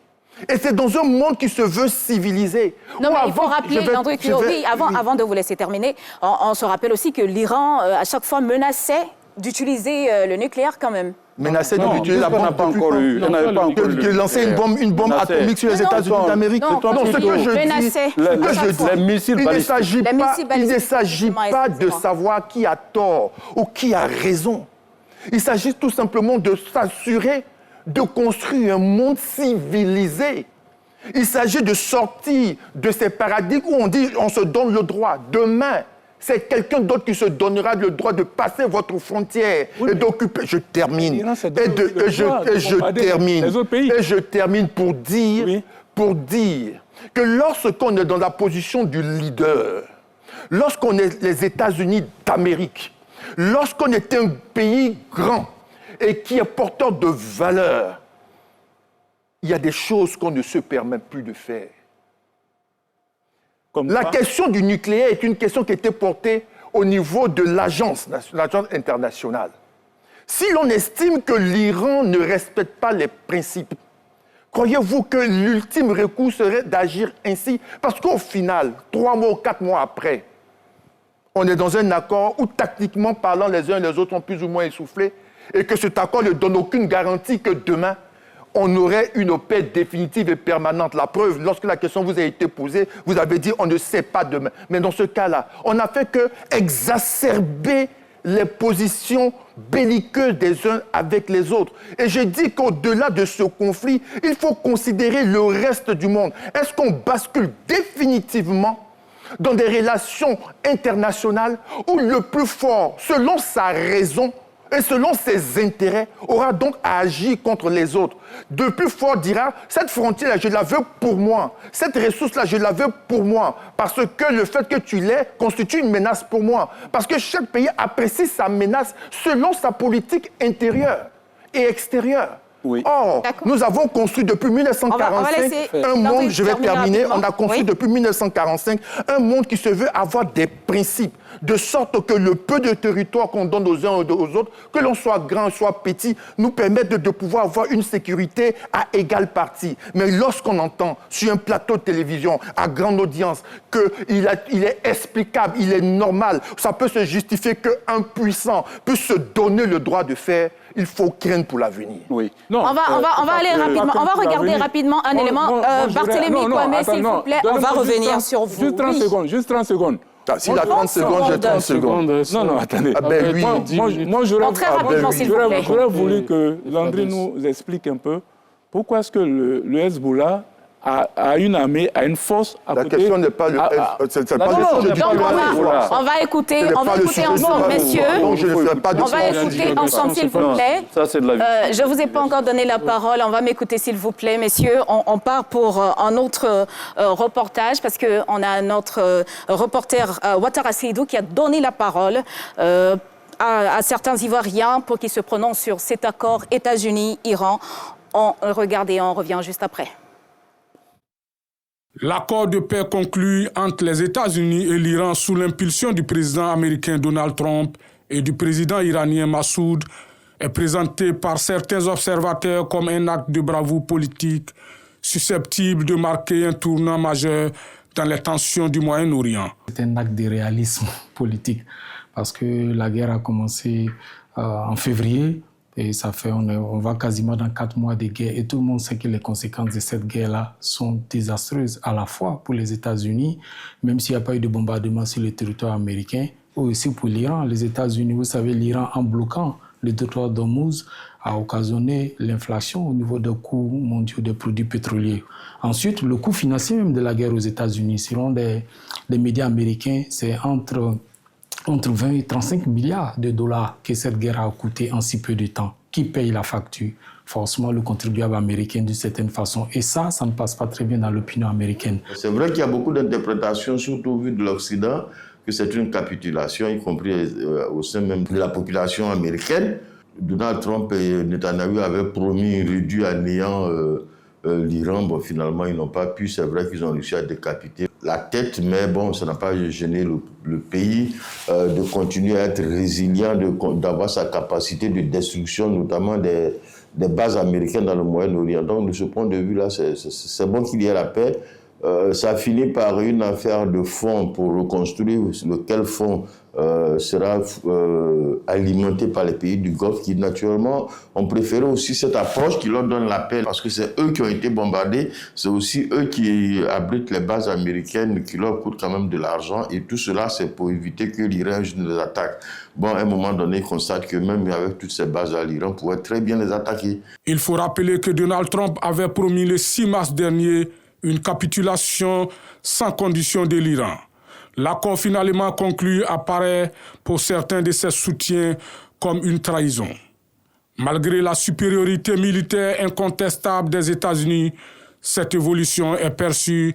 Et c'est dans un monde qui se veut civilisé. Non, mais il faut rappeler, André Cuillot, avant de vous laisser terminer, on se rappelle aussi que l'Iran, à chaque fois, menaçait d'utiliser le nucléaire quand même. Menaçait d'utiliser la bombe. On n'a pas encore eu. De lancer une bombe atomique sur les États-Unis d'Amérique. Non, ce que je dis, les missiles balistiques. Il ne s'agit pas de savoir qui a tort ou qui a raison. Il s'agit tout simplement de s'assurer de construire un monde civilisé. Il s'agit de sortir de ces paradigmes où on dit on se donne le droit. Demain, c'est quelqu'un d'autre qui se donnera le droit de passer votre frontière et d'occuper. Je termine. Je termine pour dire que lorsqu'on est dans la position du leader, lorsqu'on est les États-Unis d'Amérique, lorsqu'on est un pays grand, et qui est porteur de valeurs, il y a des choses qu'on ne se permet plus de faire. La question du nucléaire est une question qui a été portée au niveau de l'agence internationale. Si l'on estime que l'Iran ne respecte pas les principes, croyez-vous que l'ultime recours serait d'agir ainsi? Parce qu'au final, 3 mois ou 4 mois après, on est dans un accord où, tactiquement parlant, les uns et les autres ont plus ou moins essoufflé, et que cet accord ne donne aucune garantie que demain, on aurait une paix définitive et permanente. La preuve, lorsque la question vous a été posée, vous avez dit on ne sait pas demain. Mais dans ce cas-là, on n'a fait que exacerber les positions belliqueuses des uns avec les autres. Et je dis qu'au-delà de ce conflit, il faut considérer le reste du monde. Est-ce qu'on bascule définitivement dans des relations internationales où le plus fort, selon sa raison, et selon ses intérêts, aura donc à agir contre les autres. Le plus fort dira, cette frontière-là, je la veux pour moi. Cette ressource-là, je la veux pour moi. Parce que le fait que tu l'aies constitue une menace pour moi. Parce que chaque pays apprécie sa menace selon sa politique intérieure et extérieure. Oui. Or, nous avons construit depuis 1945 un monde, je vais terminer, on a construit depuis 1945 un monde qui se veut avoir des principes, de sorte que le peu de territoire qu'on donne aux uns et aux autres, que l'on soit grand, soit petit, nous permettent de pouvoir avoir une sécurité à égale partie. Mais lorsqu'on entend sur un plateau de télévision à grande audience qu'il est explicable, il est normal, ça peut se justifier qu'un puissant peut se donner le droit de faire, il faut craindre pour l'avenir. Oui. Non, on va aller rapidement. On va regarder rapidement un élément. Barthélémy Kwame, s'il vous plaît, on va revenir sur vous. Juste 30 secondes. S'il a 30 secondes, j'ai 30 secondes. Non, attendez. Ah ben oui. Moi, j'aurais voulu que Landry nous explique un peu pourquoi est-ce que le Hezbollah a une armée, a une force à côté. La question n'est pas le on va écouter ensemble, messieurs. On va écouter ensemble, s'il vous plaît. Je ne vous ai pas encore donné la parole. On va m'écouter, s'il vous plaît, messieurs. On part pour un autre reportage parce qu'on a notre reporter Ouattara Seydou qui a donné la parole à certains Ivoiriens pour qu'ils se prononcent sur cet accord États-Unis-Iran. On regarde et on revient juste après. L'accord de paix conclu entre les États-Unis et l'Iran sous l'impulsion du président américain Donald Trump et du président iranien Massoud est présenté par certains observateurs comme un acte de bravoure politique susceptible de marquer un tournant majeur dans les tensions du Moyen-Orient. C'est un acte de réalisme politique parce que la guerre a commencé en février. Et ça fait, on va quasiment dans 4 mois de guerre. Et tout le monde sait que les conséquences de cette guerre-là sont désastreuses, à la fois pour les États-Unis, même s'il n'y a pas eu de bombardement sur le territoire américain, ou aussi pour l'Iran. Les États-Unis, vous savez, l'Iran, en bloquant le détroit d'Ormuz, a occasionné l'inflation au niveau des coûts mondiaux des produits pétroliers. Ensuite, le coût financier même de la guerre aux États-Unis, selon les médias américains, c'est entre 20 et 35 milliards de dollars que cette guerre a coûté en si peu de temps. Qui paye la facture? forcément le contribuable américain d'une certaine façon. Et ça ne passe pas très bien dans l'opinion américaine. C'est vrai qu'il y a beaucoup d'interprétations, surtout au vu de l'Occident, que c'est une capitulation, y compris au sein même de la population américaine. Donald Trump et Netanyahu avaient promis réduire à néant l'Iran. Bon, finalement, ils n'ont pas pu. C'est vrai qu'ils ont réussi à décapiter la tête, mais bon, ça n'a pas gêné le pays de continuer à être résilient, d'avoir sa capacité de destruction, notamment des bases américaines dans le Moyen-Orient. Donc, de ce point de vue-là, c'est bon qu'il y ait la paix. Ça a fini par une affaire de fonds pour reconstruire, lequel fonds sera alimenté par les pays du Golfe qui, naturellement, ont préféré aussi cette approche qui leur donne la paix parce que c'est eux qui ont été bombardés, c'est aussi eux qui abritent les bases américaines qui leur coûtent quand même de l'argent et tout cela, c'est pour éviter que l'Iran les attaque. Bon, à un moment donné, ils constatent que même avec toutes ces bases-là, l'Iran pourrait très bien les attaquer. Il faut rappeler que Donald Trump avait promis le 6 mars dernier une capitulation sans condition de l'Iran. L'accord finalement conclu apparaît pour certains de ses soutiens comme une trahison. Malgré la supériorité militaire incontestable des États-Unis, cette évolution est perçue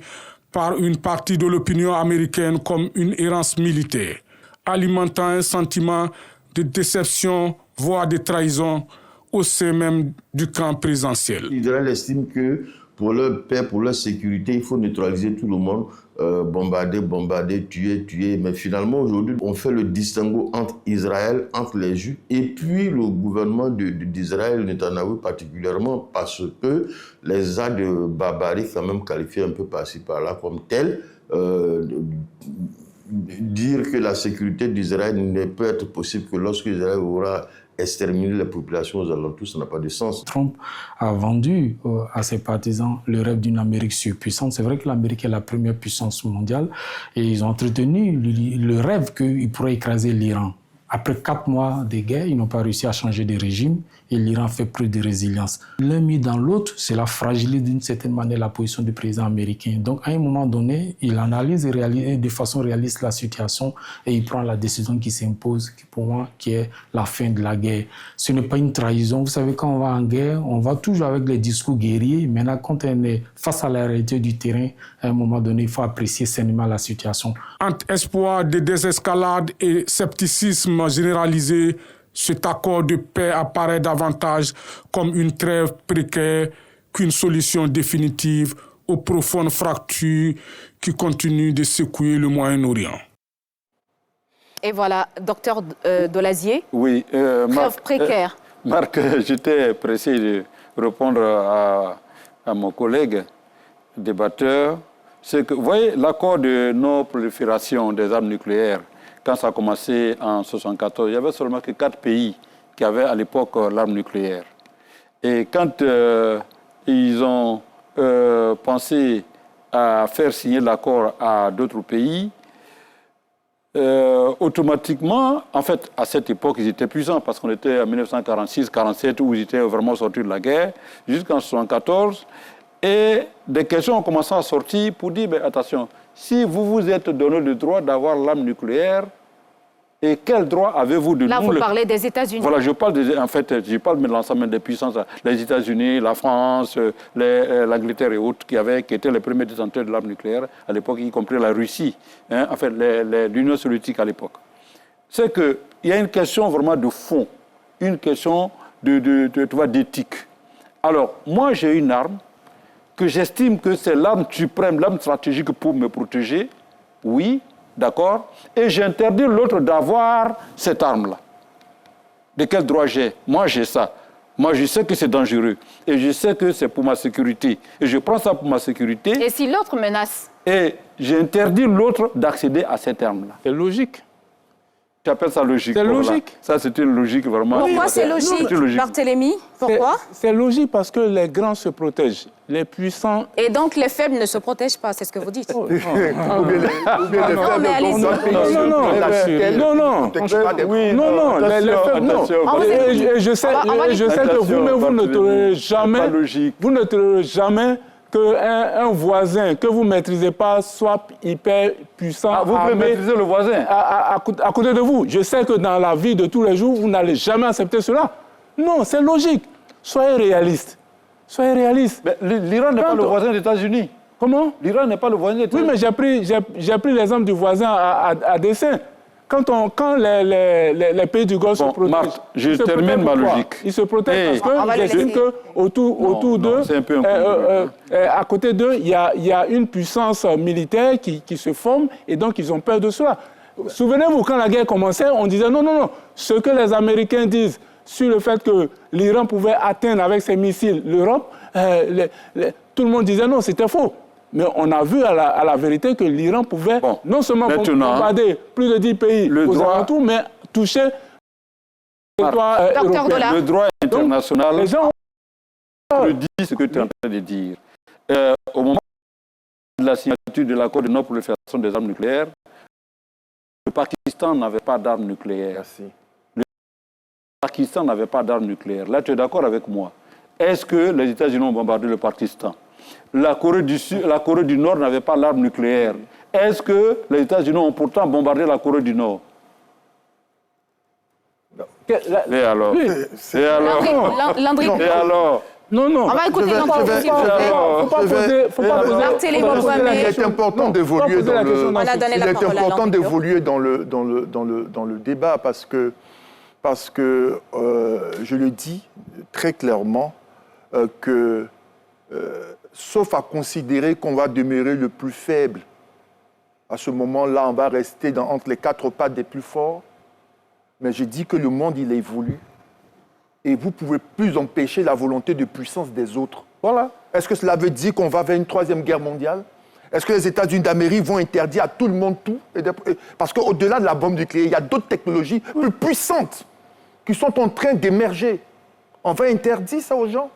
par une partie de l'opinion américaine comme une errance militaire, alimentant un sentiment de déception, voire de trahison au sein même du camp présidentiel. L'Israël estime que pour leur paix, pour leur sécurité, il faut neutraliser tout le monde, bombarder, tuer. Mais finalement, aujourd'hui, on fait le distinguo entre Israël, entre les Juifs, et puis le gouvernement d'Israël, Netanyahou particulièrement, parce que les actes de barbarie, quand même qualifiés un peu par-ci, par-là, comme tels, dire que la sécurité d'Israël ne peut être possible que lorsque Israël aura exterminer les populations aux alentours, ça n'a pas de sens. Trump a vendu à ses partisans le rêve d'une Amérique surpuissante. C'est vrai que l'Amérique est la première puissance mondiale et ils ont entretenu le rêve qu'ils pourraient écraser l'Iran. Après 4 mois de guerre, ils n'ont pas réussi à changer de régime et l'Iran fait preuve de résilience. L'un mis dans l'autre, c'est la fragilité d'une certaine manière la position du président américain. Donc à un moment donné, il analyse de façon réaliste la situation et il prend la décision qui s'impose, pour moi, qui est la fin de la guerre. Ce n'est pas une trahison. Vous savez, quand on va en guerre, on va toujours avec les discours guerriers. Maintenant, quand on est face à la réalité du terrain, à un moment donné, il faut apprécier sainement la situation. Entre espoir de désescalade et scepticisme généralisé, cet accord de paix apparaît davantage comme une trêve précaire qu'une solution définitive aux profondes fractures qui continuent de secouer le Moyen-Orient. Et voilà, docteur Dolazier. Oui, trêve précaire. Marc, j'étais pressé de répondre à mon collègue débatteur. C'est que, vous voyez, l'accord de non-prolifération des armes nucléaires, quand ça a commencé en 1974, il n'y avait seulement que 4 pays qui avaient à l'époque l'arme nucléaire. Et quand ils ont pensé à faire signer l'accord à d'autres pays, automatiquement, en fait, à cette époque, ils étaient puissants parce qu'on était en 1946-47 où ils étaient vraiment sortis de la guerre, jusqu'en 1974. Et des questions ont commencé à sortir pour dire, ben, attention, si vous vous êtes donné le droit d'avoir l'arme nucléaire, et quel droit avez-vous de nous... Là, vous parlez des États-Unis. Voilà, je parle de l'ensemble des puissances, les États-Unis, la France, l'Angleterre et autres, qui étaient les premiers détenteurs de l'arme nucléaire à l'époque, y compris la Russie, hein, en fait, l'Union soviétique à l'époque. C'est qu'il y a une question vraiment de fond, une question d'éthique. Alors, moi, j'ai une arme que j'estime que c'est l'arme suprême, l'arme stratégique pour me protéger, oui, d'accord, et j'interdis l'autre d'avoir cette arme-là. De quel droit j'ai? Moi, j'ai ça. Moi, je sais que c'est dangereux, et je sais que c'est pour ma sécurité, et je prends ça pour ma sécurité. Et si l'autre menace? Et j'interdis l'autre d'accéder à cette arme-là. C'est logique. J'appelle ça logique. C'est logique. Ça, c'est une logique vraiment. Pourquoi c'est logique, Barthélémy? Pourquoi? C'est logique parce que les grands se protègent, les puissants... Et donc les faibles ne se protègent pas, c'est ce que vous dites. Ou bien les faibles je sais que vous-même, vous ne trouverez jamais qu'un voisin que vous ne maîtrisez pas soit hyper puissant. Ah, vous pouvez maîtriser le voisin à côté de vous. Je sais que dans la vie de tous les jours, vous n'allez jamais accepter cela. Non, c'est logique. Soyez réalistes. Soyez réalistes. L'Iran n'est pas le voisin des États-Unis. Comment? L'Iran n'est pas le voisin des États-Unis. Oui, mais j'ai pris l'exemple du voisin à dessein. Quand les pays du Golfe se protègent... Marthe, je termine ma logique. Ils se protègent parce que j'estime qu'autour d'eux, à côté d'eux, il y a une puissance militaire qui se forme et donc ils ont peur de cela. Souvenez-vous, quand la guerre commençait, on disait non. Ce que les Américains disent sur le fait que l'Iran pouvait atteindre avec ses missiles l'Europe, tout le monde disait non, c'était faux. Mais on a vu à la vérité que l'Iran pouvait non seulement bombarder plus de 10 pays aux alentours, mais toucher le droit européen. Le droit international dit ce que tu es en train de dire. Au moment de la signature de l'accord de non-prolifération des armes nucléaires, le Pakistan n'avait pas d'armes nucléaires. Merci. Le Pakistan n'avait pas d'armes nucléaires. Là, tu es d'accord avec moi. Est-ce que les États-Unis ont bombardé le Pakistan? La Corée du Nord n'avait pas l'arme nucléaire. Est-ce que les États-Unis ont pourtant bombardé la Corée du Nord? Et alors? Et alors? Non. On va écouter l'endroit. Il est important d'évoluer dans le débat parce que je le dis très clairement que sauf à considérer qu'on va demeurer le plus faible, à ce moment-là, on va rester entre les quatre pattes des plus forts. Mais je dis que le monde, il évolue. Et vous ne pouvez plus empêcher la volonté de puissance des autres. Voilà. Est-ce que cela veut dire qu'on va vers une troisième guerre mondiale? Est-ce que les États-Unis d'Amérique vont interdire à tout le monde tout? Parce qu'au-delà de la bombe nucléaire, il y a d'autres technologies plus puissantes qui sont en train d'émerger. On va interdire ça aux gens?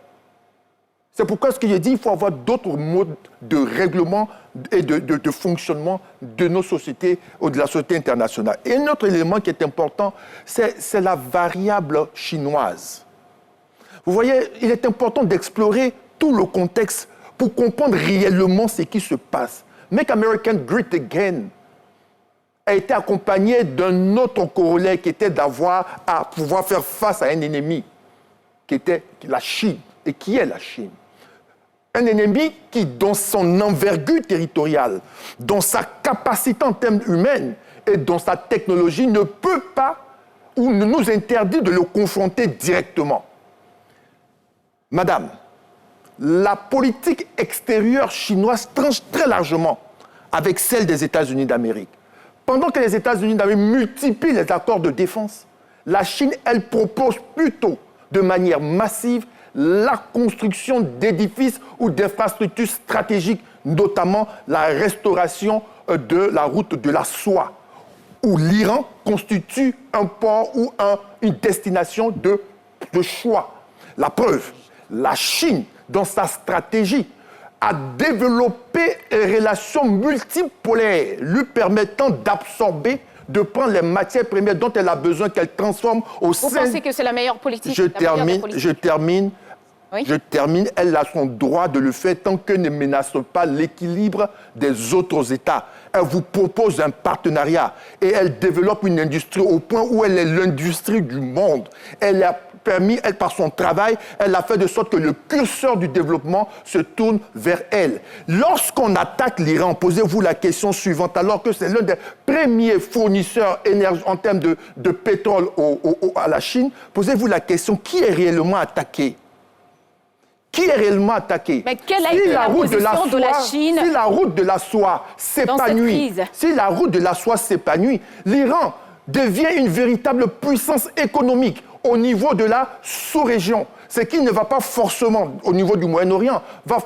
C'est pourquoi ce que j'ai dit, il faut avoir d'autres modes de règlement et de fonctionnement de nos sociétés ou de la société internationale. Et un autre élément qui est important, c'est la variable chinoise. Vous voyez, il est important d'explorer tout le contexte pour comprendre réellement ce qui se passe. Make America Great Again a été accompagné d'un autre corollaire qui était d'avoir à pouvoir faire face à un ennemi, qui était la Chine. Et qui est la Chine? Un ennemi qui, dans son envergure territoriale, dans sa capacité en termes humains et dans sa technologie, ne peut pas ou ne nous interdit de le confronter directement. Madame, la politique extérieure chinoise tranche très largement avec celle des États-Unis d'Amérique. Pendant que les États-Unis d'Amérique multiplient les accords de défense, la Chine, elle propose plutôt de manière massive la construction d'édifices ou d'infrastructures stratégiques, notamment la restauration de la route de la soie, où l'Iran constitue un port ou une destination de choix. La preuve, la Chine, dans sa stratégie, a développé une relation multipolaire lui permettant d'absorber, de prendre les matières premières dont elle a besoin, qu'elle transforme au sein... Vous pensez que c'est la meilleure politique? Je termine. Elle a son droit de le faire tant qu'elle ne menace pas l'équilibre des autres États. Elle vous propose un partenariat et elle développe une industrie au point où elle est l'industrie du monde. Elle a permis, par son travail, elle a fait de sorte que le curseur du développement se tourne vers elle. Lorsqu'on attaque l'Iran, posez-vous la question suivante, alors que c'est l'un des premiers fournisseurs en termes de pétrole à la Chine, posez-vous la question, qui est réellement attaqué? Qui est réellement attaqué? Mais quelle a été la position de la Chine si la route de la soie s'épanouit, l'Iran devient une véritable puissance économique au niveau de la sous-région. Ce qui ne va pas forcément, au niveau du Moyen-Orient, va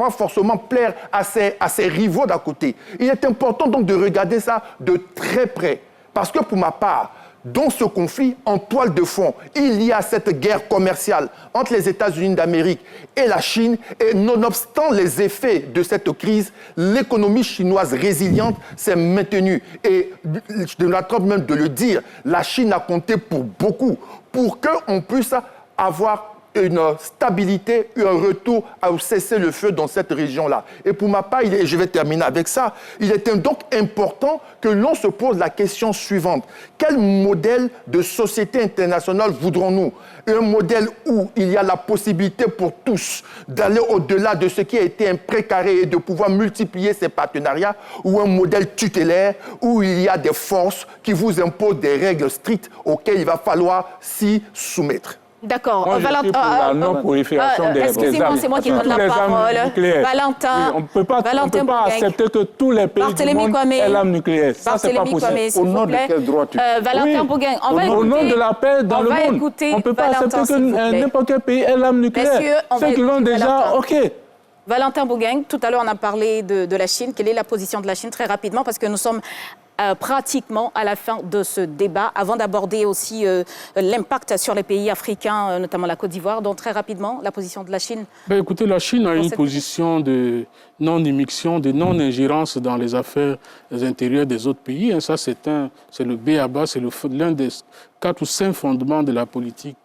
forcément plaire à ses rivaux d'à côté. Il est important donc de regarder ça de très près. Parce que pour ma part, dans ce conflit, en toile de fond, il y a cette guerre commerciale entre les États-Unis d'Amérique et la Chine. Et nonobstant les effets de cette crise, l'économie chinoise résiliente s'est maintenue. Et je me trompe même de le dire, la Chine a compté pour beaucoup, pour qu'on puisse avoir une stabilité et un retour au cessez-le-feu dans cette région-là. Et pour ma part, je vais terminer avec ça, il est donc important que l'on se pose la question suivante. Quel modèle de société internationale voudrons-nous? Un modèle où il y a la possibilité pour tous d'aller au-delà de ce qui a été un précaré et de pouvoir multiplier ces partenariats, ou un modèle tutélaire où il y a des forces qui vous imposent des règles strictes auxquelles il va falloir s'y soumettre? D'accord. Moi, je suis pour la non-prolifération des armes. Excusez-moi, c'est moi qui donne la parole. Valentin. On ne peut pas accepter que tous les pays du monde aient l'arme nucléaire. Ça, c'est pas possible. Au nom de quel droit tu Valentin Bougain, on va écouter. Au nom de la paix dans le monde. On ne peut pas accepter que n'importe quel pays ait l'arme nucléaire. Ceux qui l'ont déjà, OK. Valentin Bougain, tout à l'heure, on a parlé de la Chine. Quelle est la position de la Chine? Très rapidement, parce que nous sommes pratiquement à la fin de ce débat, avant d'aborder aussi l'impact sur les pays africains, notamment la Côte d'Ivoire. Donc, très rapidement, la position de la Chine. Écoutez, la Chine a une position de non-immixtion, de non-ingérence dans les affaires intérieures des autres pays. Et ça, c'est le b.a.-ba, c'est l'un des 4 ou 5 fondements de la politique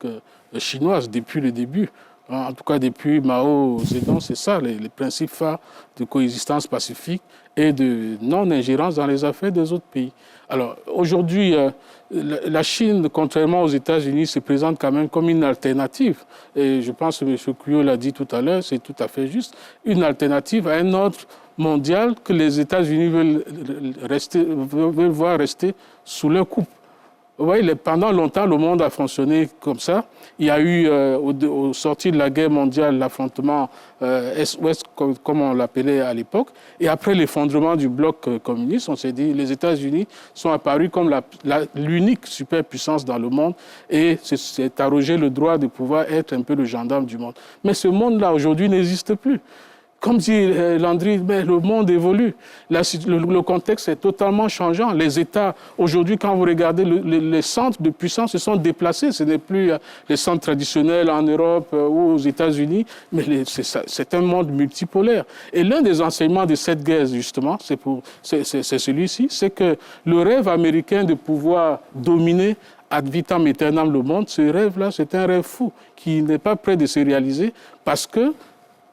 chinoise depuis le début. En tout cas, depuis Mao Zedong, c'est ça, les principes phares de coexistence pacifique et de non-ingérence dans les affaires des autres pays. Alors, aujourd'hui, la Chine, contrairement aux États-Unis, se présente quand même comme une alternative. Et je pense que M. Couillot l'a dit tout à l'heure, c'est tout à fait juste, une alternative à un ordre mondial que les États-Unis veulent voir rester sous leur coupe. Vous voyez, pendant longtemps, le monde a fonctionné comme ça. Il y a eu, au sorti de la guerre mondiale, l'affrontement Est-Ouest, comme on l'appelait à l'époque. Et après l'effondrement du bloc communiste, on s'est dit les États-Unis sont apparus comme l'unique superpuissance dans le monde et c'est arroger le droit de pouvoir être un peu le gendarme du monde. Mais ce monde-là, aujourd'hui, n'existe plus. Comme dit Landry, le monde évolue. Le contexte est totalement changeant. Les États, aujourd'hui, quand vous regardez, les centres de puissance se sont déplacés. Ce n'est plus les centres traditionnels en Europe ou aux États-Unis, mais c'est un monde multipolaire. Et l'un des enseignements de cette guerre, justement, c'est celui-ci, c'est que le rêve américain de pouvoir dominer ad vitam aeternam le monde, ce rêve-là, c'est un rêve fou qui n'est pas prêt de se réaliser parce que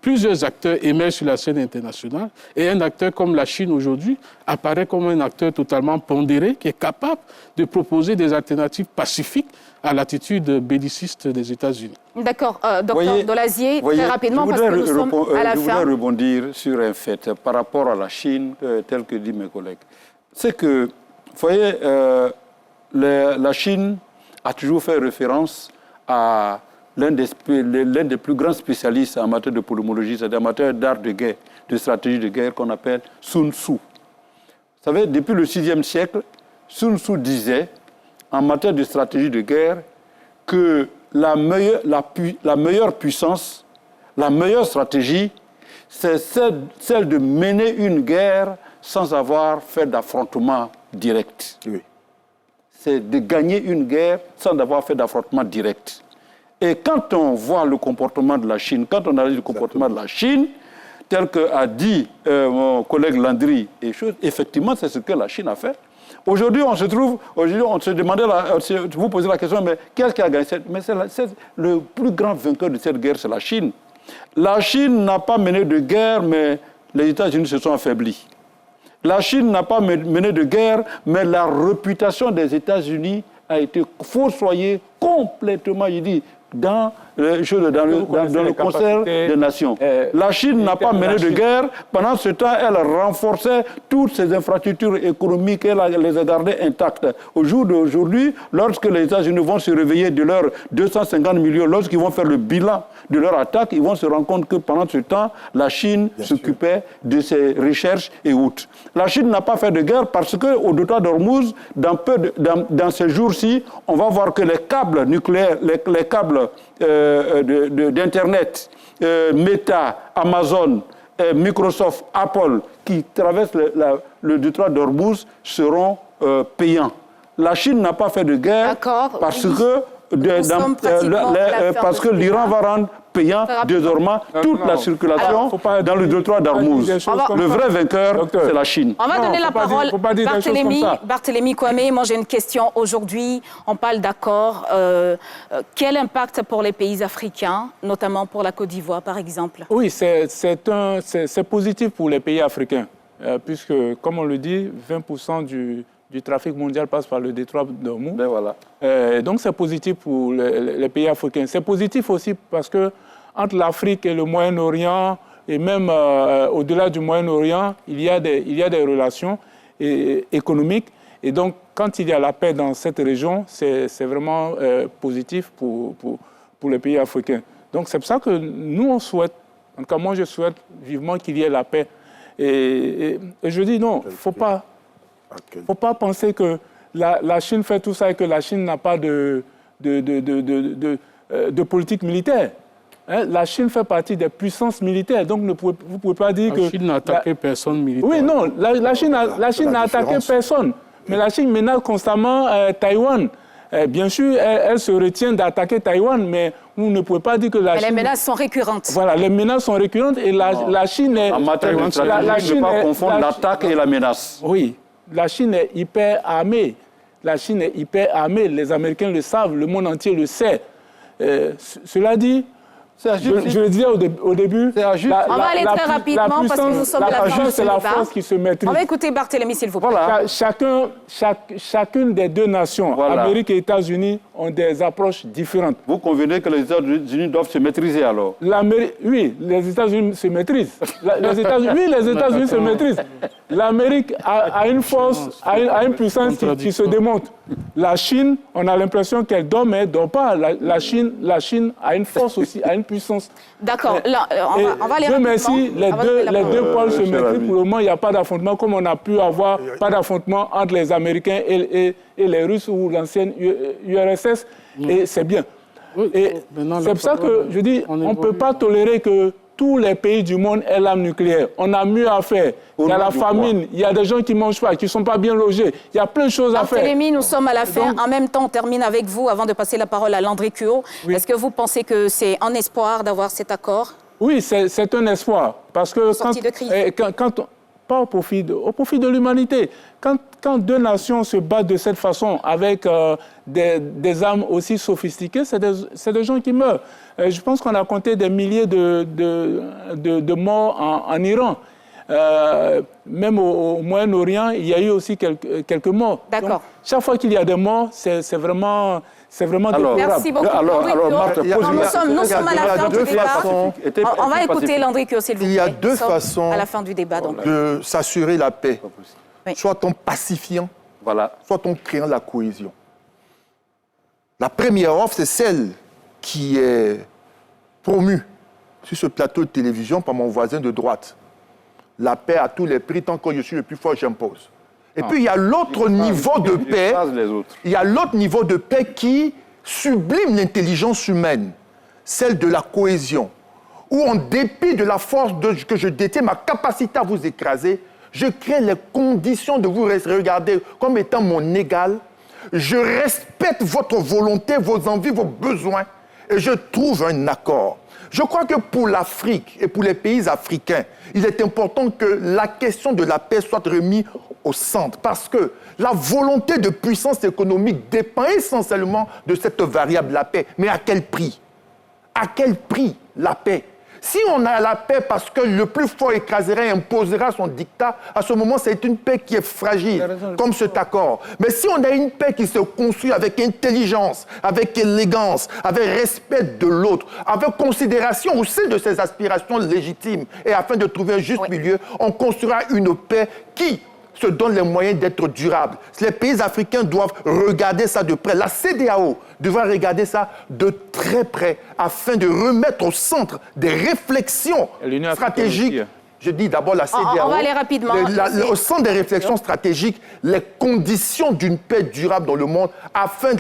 plusieurs acteurs émergent sur la scène internationale et un acteur comme la Chine aujourd'hui apparaît comme un acteur totalement pondéré qui est capable de proposer des alternatives pacifiques à l'attitude belliciste des États-Unis. D'accord. Docteur Dolazier, très rapidement, parce que nous sommes à la fin. Je voudrais rebondir sur un fait par rapport à la Chine, tel que disent mes collègues. C'est que, vous voyez, la Chine a toujours fait référence à l'un des plus grands spécialistes en matière de polémologie, c'est-à-dire en matière d'art de guerre, de stratégie de guerre, qu'on appelle Sun Tzu. Vous savez, depuis le VIe siècle, Sun Tzu disait, en matière de stratégie de guerre, que la meilleure puissance, la meilleure stratégie, c'est celle de mener une guerre sans avoir fait d'affrontement direct. Oui. C'est de gagner une guerre sans avoir fait d'affrontement direct. Et quand on voit le comportement de la Chine, quand on analyse le comportement de la Chine, tel qu'a dit mon collègue Landry, effectivement, c'est ce que la Chine a fait. Aujourd'hui, on se demandait, vous posez la question, mais qu'est-ce qui a gagné? Mais le plus grand vainqueur de cette guerre, c'est la Chine. La Chine n'a pas mené de guerre, mais les États-Unis se sont affaiblis. La Chine n'a pas mené de guerre, mais la réputation des États-Unis a été fossoyée complètement, il dit, dans le concert des nations. La Chine n'a pas mené de guerre. Pendant ce temps, elle renforçait toutes ses infrastructures économiques, elle les a gardées intactes. Au jour d'aujourd'hui, lorsque les États-Unis vont se réveiller de leurs 250 millions, lorsqu'ils vont faire le bilan de leur attaque, ils vont se rendre compte que pendant ce temps, la Chine s'occupait de ses recherches et autres. La Chine n'a pas fait de guerre parce qu'au détroit d'Ormuz, dans ces jours-ci, on va voir que les câbles nucléaires, les câbles d'Internet, Meta, Amazon, Microsoft, Apple, qui traversent le détroit d'Ormuz seront payants. La Chine n'a pas fait de guerre parce que parce que l'Iran va rendre payant désormais toute la circulation dans le détroit d'Ormuz. Le vrai vainqueur, c'est la Chine. On va donner la parole à Barthélémy Kwame. Moi, j'ai une question. Aujourd'hui, on parle d'accord. Quel impact pour les pays africains, notamment pour la Côte d'Ivoire, par exemple? Oui, c'est positif pour les pays africains, puisque, comme on le dit, 20% du trafic mondial passe par le détroit d'Ormuz. Ben voilà. Donc c'est positif pour les pays africains. C'est positif aussi parce que entre l'Afrique et le Moyen-Orient, et même au-delà du Moyen-Orient, il y a des relations économiques. Et donc, quand il y a la paix dans cette région, c'est vraiment positif pour les pays africains. Donc c'est pour ça que nous, on souhaite, en tout cas moi je souhaite vivement qu'il y ait la paix. Et je dis non, il ne faut pas penser que la Chine fait tout ça et que la Chine n'a pas de politique militaire. Hein? La Chine fait partie des puissances militaires, donc vous ne pouvez pas dire que... La Chine n'a attaqué personne militaire. Oui, non, la Chine n'a attaqué personne. Mais la Chine menace constamment Taïwan. Bien sûr, elle se retient d'attaquer Taïwan, mais vous ne pouvez pas dire que la Chine... Les menaces sont récurrentes. Voilà, les menaces sont récurrentes et la Chine est... En matière de stratégie, ne pas confondre l'attaque et la menace. Oui, la Chine est hyper armée. La Chine est hyper armée. Les Américains le savent, le monde entier le sait. Cela dit, je le disais au début... On va aller très rapidement parce que nous sommes à la fin de ce débat. C'est la force qui se maîtrise. On va écouter Barthélémy, s'il vous plaît. Voilà. Chacune des deux nations, Amérique et États-Unis, ont des approches différentes. Vous convenez que les États-Unis doivent se maîtriser alors? Oui, les États-Unis se maîtrisent. Les États-Unis se maîtrisent. L'Amérique a une force, a une puissance qui se démontre. La Chine, on a l'impression qu'elle dort, mais elle ne dort pas. La Chine a une force aussi, a une puissance. D'accord. On va aller Dieu merci, les deux pôles se maîtrisent. Pour le moment, il n'y a pas d'affrontement, comme on a pu avoir pas d'affrontement entre les Américains et les Russes ou l'ancienne URSS. Et c'est bien. Et c'est pour ça que je dis, on ne peut pas tolérer que tous les pays du monde aient l'arme nucléaire. On a mieux à faire. Il y a la famine, il y a des gens qui ne mangent pas, qui ne sont pas bien logés. Il y a plein de choses à faire. Barthélémy, nous sommes à la fin. En même temps, on termine avec vous, avant de passer la parole à Landry Cuo. Oui. Est-ce que vous pensez que c'est un espoir d'avoir cet accord? Oui, c'est un espoir. Parce que pas au profit de l'humanité. Quand deux nations se battent de cette façon, avec des armes aussi sophistiquées, c'est des gens qui meurent. Je pense qu'on a compté des milliers de morts en Iran. Même au Moyen-Orient, il y a eu aussi quelques morts. D'accord. Chaque fois qu'il y a des morts, c'est vraiment déplorable. Merci beaucoup. Marthe, nous sommes à la fin du débat. On va écouter Landry Cuo, s'il vous plaît. Il y a deux façons à la fin du débat, de s'assurer la paix. Oui. Soit en pacifiant, soit en créant la cohésion. La première offre, c'est celle qui est promue sur ce plateau de télévision par mon voisin de droite. La paix à tous les prix, tant que je suis le plus fort, j'impose. Et puis il y a l'autre niveau de paix. Il y a l'autre niveau de paix qui sublime l'intelligence humaine, celle de la cohésion, où en dépit de la force que je détiens, ma capacité à vous écraser, je crée les conditions de vous regarder comme étant mon égal. Je respecte votre volonté, vos envies, vos besoins, et je trouve un accord. Je crois que pour l'Afrique et pour les pays africains, il est important que la question de la paix soit remise au centre, parce que la volonté de puissance économique dépend essentiellement de cette variable, la paix. Mais à quel prix? À quel prix la paix? Si on a la paix parce que le plus fort écrasera et imposera son dictat, à ce moment, c'est une paix qui est fragile, comme cet accord. Mais si on a une paix qui se construit avec intelligence, avec élégance, avec respect de l'autre, avec considération aussi de ses aspirations légitimes, et afin de trouver un juste milieu, on construira une paix qui se donne les moyens d'être durable. Les pays africains doivent regarder ça de près. La CEDEAO devra regarder ça de très près afin de remettre au centre des réflexions stratégiques. Je dis d'abord la CEDEAO. On va aller rapidement. Au centre des réflexions stratégiques, les conditions d'une paix durable dans le monde afin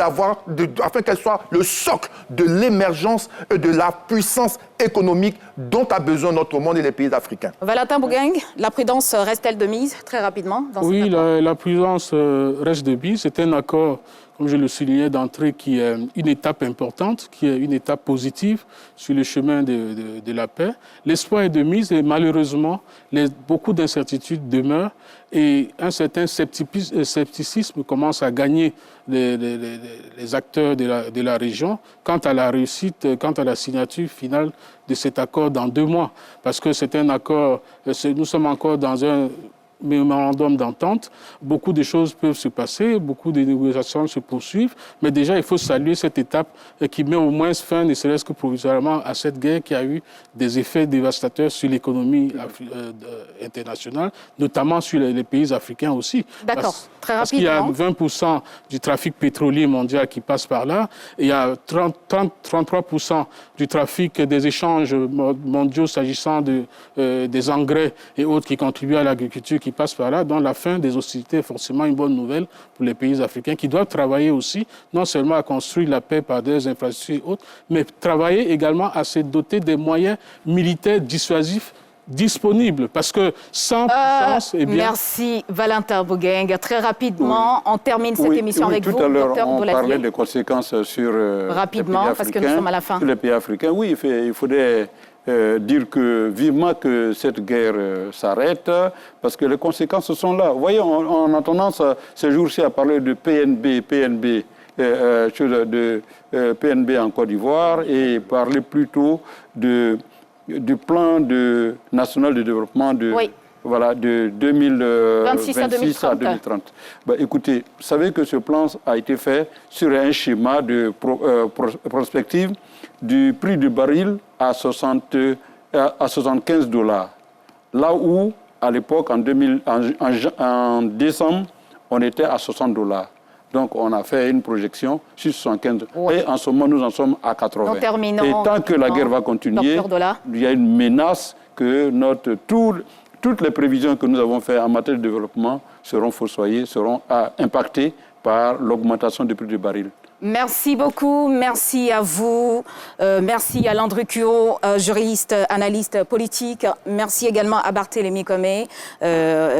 qu'elle soit le socle de l'émergence et de la puissance économique dont a besoin notre monde et les pays africains. Valentin Bougang, la prudence reste-t-elle de mise, très rapidement dans Oui, la prudence reste de mise. C'est un accord, comme je le soulignais d'entrée, qui est une étape importante, qui est une étape positive sur le chemin de la paix. L'espoir est de mise et malheureusement, beaucoup d'incertitudes demeurent et un certain scepticisme commence à gagner les acteurs de la région quant à la réussite, quant à la signature finale de cet accord dans 2 mois. Parce que c'est un accord, nous sommes encore dans un mémorandum d'entente, beaucoup de choses peuvent se passer, beaucoup de négociations se poursuivent, mais déjà il faut saluer cette étape qui met au moins fin, ne serait-ce que provisoirement, à cette guerre qui a eu des effets dévastateurs sur l'économie internationale, notamment sur les pays africains aussi. D'accord, très rapidement. Parce qu'il y a 20% du trafic pétrolier mondial qui passe par là, et il y a 33% du trafic des échanges mondiaux s'agissant des engrais et autres qui contribuent à l'agriculture qui passe par là, donc la fin des hostilités est forcément une bonne nouvelle pour les pays africains qui doivent travailler aussi, non seulement à construire la paix par des infrastructures et autres, mais travailler également à se doter des moyens militaires dissuasifs disponibles, parce que sans puissance... Merci Valentin Bougueng. Très rapidement, on termine cette émission avec vous, tout à l'heure, docteur on Dolazié. parlait des conséquences sur rapidement, les pays parce africains, que nous sommes à la fin. Sur les pays africains, oui, il faudrait dire que vivement que cette guerre s'arrête, parce que les conséquences sont là. Vous voyez, on a tendance ces jours-ci à parler de PNB en Côte d'Ivoire et parler plutôt du plan national de développement de 2026 à 2030. Écoutez, vous savez que ce plan a été fait sur un schéma de prospective du prix du baril à $75. Là où, à l'époque, en décembre, on était à $60. Donc, on a fait une projection sur 75. Et en ce moment, nous en sommes à 80. Et tant que la guerre va continuer, il y a une menace que toutes les prévisions que nous avons faites en matière de développement seront fossoyées, seront impactées par l'augmentation du prix du baril. Merci beaucoup, merci à vous, merci à Landry Cuo, juriste, analyste politique, merci également à Barthélémy Comé,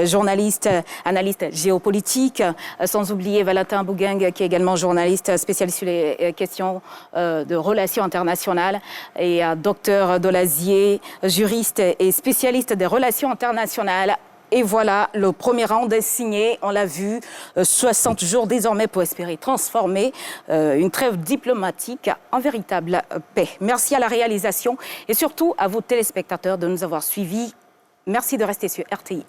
journaliste, analyste géopolitique, sans oublier Valentin Bougueng qui est également journaliste spécialiste sur les questions de relations internationales, et à docteur Dolazié, juriste et spécialiste des relations internationales. Et voilà, le premier round est signé, on l'a vu, 60 jours désormais pour espérer transformer une trêve diplomatique en véritable paix. Merci à la réalisation et surtout à vous téléspectateurs de nous avoir suivis. Merci de rester sur RTI1.